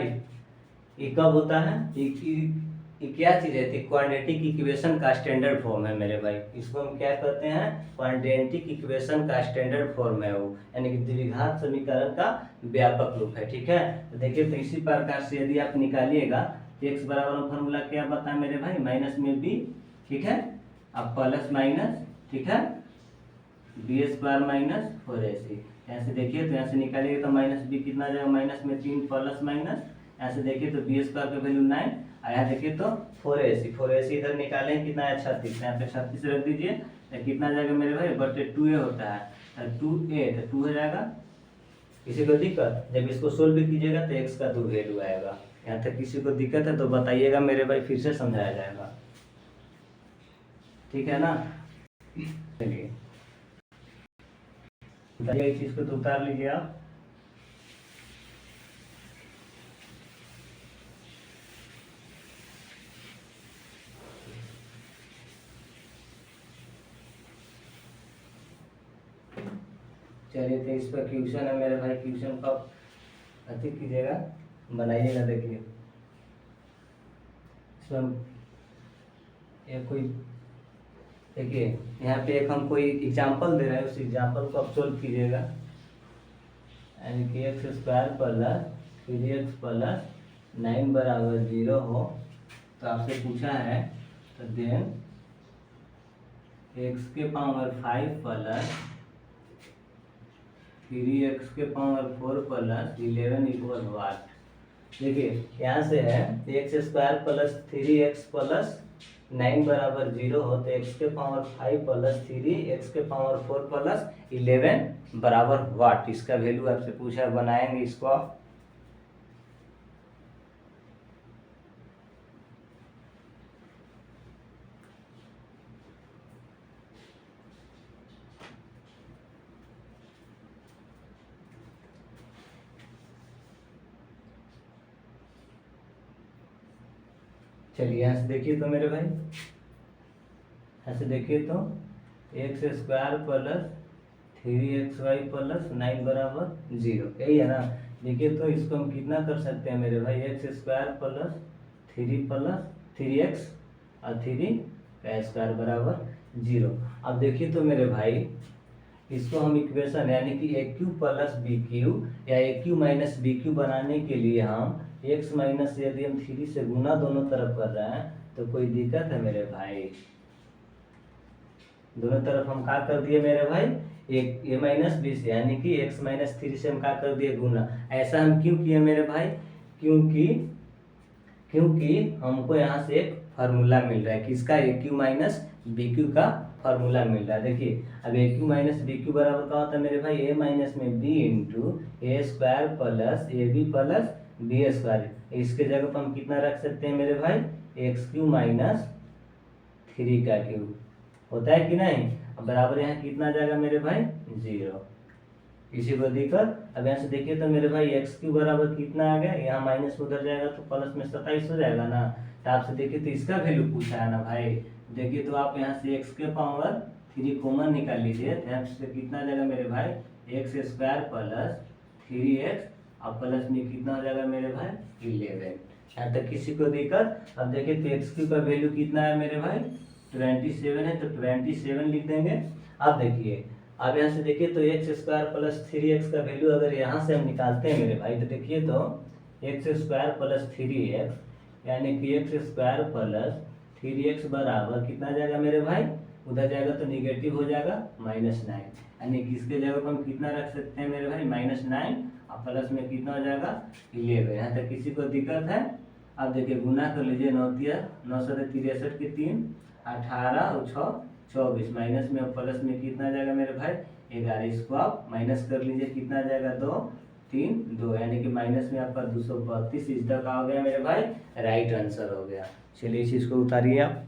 ये कब होता है, ये क्या चीज़ है, क्वाड्रेटिक इक्वेशन का स्टैंडर्ड फॉर्म है मेरे भाई। इसको हम क्या कहते हैं, क्वाड्रेटिक इक्वेशन का स्टैंडर्ड फॉर्म है वो, यानी कि द्विघात समीकरण का व्यापक रूप है, ठीक है। तो देखिए तो इसी प्रकार से यदि आप निकालिएगा तो x बराबर फॉर्मूला क्या बताए मेरे भाई, माइनस में b, ठीक है, अब प्लस माइनस, ठीक है, b² माइनस 4ac। यहाँ से देखिए तो यहाँ से निकालिएगा तो माइनस b कितना आ जाएगा, माइनस में 3 प्लस माइनस, यहाँ से देखिए तो b² का वैल्यू 9, यहाँ देखिए तो 4ac इधर निकालें कितना है, 36, यहाँ पे 36 रख दीजिए। तो कितना आ जाएगा मेरे भाई, बटे 2a होता है, 2a तो 2 हो जाएगा। किसी को दिक्कत, जब इसको सोल्व भी कीजिएगा तो x का 2 वैल्यू आएगा। यहाँ तक किसी को दिक्कत है तो बताइएगा मेरे भाई, फिर से समझाया जाएगा, ठीक है ना। चलिए इस चीज को तो उतार लीजिए आप। चलिए तो इस पर क्वेश्चन है मेरे भाई, क्वेश्चन का अति कीजिएगा, बनाइएगा। देखिए इसमें एक कोई, देखिए यहाँ पे एक हम कोई एग्जाम्पल दे रहे हैं, उस एग्जाम्पल को आप सोल्व कीजिएगा। यानी कि x square plus 3x plus 9 बराबर 0 हो, तो आपसे पूछा है तो देन x के पावर 5 प्लस 3x के पावर 4 प्लस 11 इक्वल वाट। देखिए यहाँ से है x square plus 3x plus 9 बराबर 0 हो, तो x के पावर 5 प्लस 3x के पावर 4 प्लस 11 बराबर वाट, इसका वैल्यू आपसे पूछा है, बनाएंगे इसको आप। चलिए यहाँ से देखिए तो मेरे भाई, यहाँ से देखिए तो X square plus 3xy plus 9 बराबर 0, यही है ना। देखिए तो इसको हम कितना कर सकते हैं मेरे भाई, एक्स स्क्वायर प्लस 3x और 3 का स्क्वायर बराबर 0। अब देखिए तो मेरे भाई, इसको हम इक्वेशन यानी कि A cube plus B Q या ए क्यू माइनस बी क्यू बनाने के लिए हम x माइनस, यदि हम 3 से गुना दोनों तरफ कर रहे हैं तो कोई दिक्कत है मेरे भाई। दोनों तरफ हम क्या कर दिए मेरे भाई, एक a माइनस बी से, यानी कि x माइनस 3 से हम क्या कर दिए, गुना। ऐसा हम क्यों किए मेरे भाई, क्योंकि हमको यहाँ से एक फार्मूला मिल रहा है, किसका, A cube minus B cube का फार्मूला मिल रहा है। देखिए अब A cube minus B cube बराबर क्या होता है मेरे भाई, ए माइनस में B into A square plus A B plus B square. इसके जगह पर हम कितना रख सकते हैं मेरे भाई, एक्स क्यू माइनस 3 का क्यूब, होता है कि नहीं। अब बराबर यहाँ कितना आ जाएगा मेरे भाई, 0। किसी को दिक्कत, अब यहाँ से देखिए तो मेरे भाई एक्स क्यू बराबर कितना आ गया, यहाँ माइनस उधर जाएगा तो प्लस में 27 हो जाएगा ना। तो आपसे देखिए तो इसका वैल्यू पूछा है ना भाई। देखिए तो आप यहाँ से x के पावर 3 कॉमन निकाल लीजिए, तो यहाँ से कितना आ जाएगा मेरे भाई, एक्स स्क्वायर प्लस 3x और प्लस में कितना हो जाएगा मेरे भाई, 11। यहाँ तक किसी को दिक्कत। अब देखिए तो एक्स क्यू का वैल्यू कितना है मेरे भाई, 27 है, तो 27 लिख देंगे। अब देखिए, अब यहाँ से देखिए तो एक्स स्क्वायर प्लस 3x का वैल्यू अगर यहाँ से हम निकालते हैं मेरे भाई, तो देखिए तो एक्स स्क्वायर प्लस 3x यानी कि एक्स स्क्वायर प्लस 3x बराबर कितना जाएगा मेरे भाई, उधर जाएगा तो निगेटिव हो जाएगा -9, यानी कि इसके जगह पर हम कितना रख सकते हैं मेरे भाई, -9 और प्लस में कितना हो जाएगा, 11। यहाँ तक किसी को दिक्कत है। अब देखिए गुना कर लीजिए, 9 7 63 के 3, 18 और 6 24, माइनस में प्लस में कितना जाएगा मेरे भाई, 11। इसको आप माइनस कर लीजिए, कितना जाएगा, 2 3 2, यानी कि माइनस में आपका 232। इसका क्या हो गया मेरे भाई, राइट आंसर हो गया। चलिए इस चीज को उतारिए आप।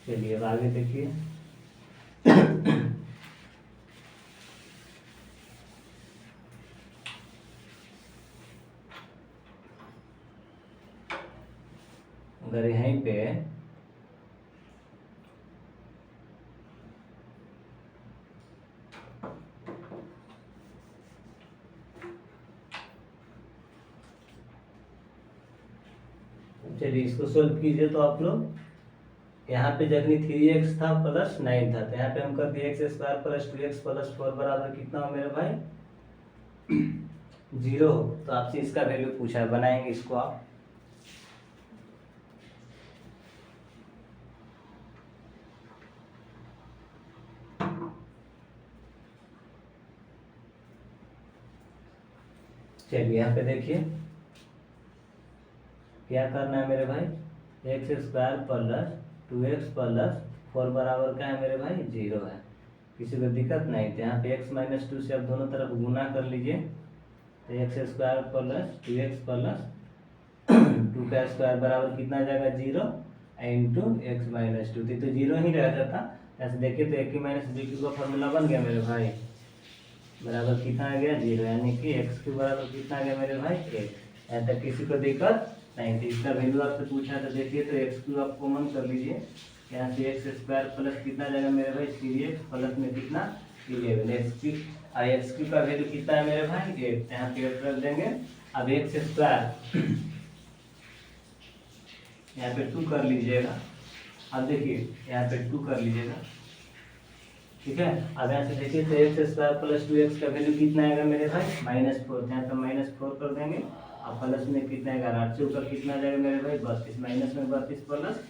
चलिए अब आगे देखिए। अगर यहीं पे चलिए इसको सोल्व कीजिए तो आप लोग, यहाँ पे जगनी 3x था प्लस 9 था, तो यहाँ पे हम कर दिए x square plus 2x plus 4 बराबर कितना हो मेरे भाई, 0। तो आपसे इसका वैल्यू पूछा है, बनाएंगे इसको आप। चलिए यहाँ पे देखिए क्या करना है मेरे भाई, x square plus 2x plus 4 बराबर क्या है मेरे भाई 0 है। किसी को दिक्कत नहीं, तो यहाँ पे x माइनस 2 से आप दोनों तरफ गुना कर लीजिए, तो X square plus 2x plus 2 का स्क्वायर बराबर कितना आ जाएगा 0 इंटू एक्स माइनस 2, तो 0 ही रह जाता। ऐसे देखिए तो A cube minus B cube का फॉर्मूला बन गया मेरे भाई, बराबर कितना आ गया 0, यानी कि एक्स क्यू बराबर कितना आ गया मेरे भाई 1। यहाँ तक किसी को दिक्कत नहीं, तो इसका वैल्यू आपसे पूछा तो देखिए, तो एक्स क्यू आप कॉमन कर लीजिए, यहाँ से एक्स स्क्वायर प्लस कितना आ जाएगा मेरे भाई 3x प्लस में कितना 11, एक्स क्यू का वैल्यू कितना है मेरे भाई 1, यहाँ पे 1 रख देंगे। अब एक्स स्क्वायर यहाँ पे 2 कर लीजिएगा, अब देखिए यहाँ पे 2 कर लीजिएगा, ठीक है। अब यहाँ से देखिए तो एक्स स्क्वायर प्लस 2x का वैल्यू कितना आएगा मेरे भाई -4, यहाँ पे -4 कर देंगे, अब प्लस में कितना आएगा 8 से ऊपर कितना आ जाएगा मेरे भाई 32, माइनस में 32 प्लस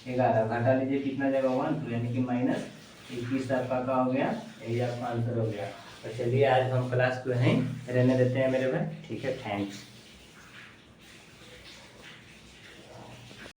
11 घटा लीजिए कितना आ जाएगा 1, यानी कि -21 आपका का हो गया, यही आपका आंसर हो गया। तो चलिए आज हम क्लास को यहीं रहने देते हैं मेरे भाई, ठीक है, थैंक्स।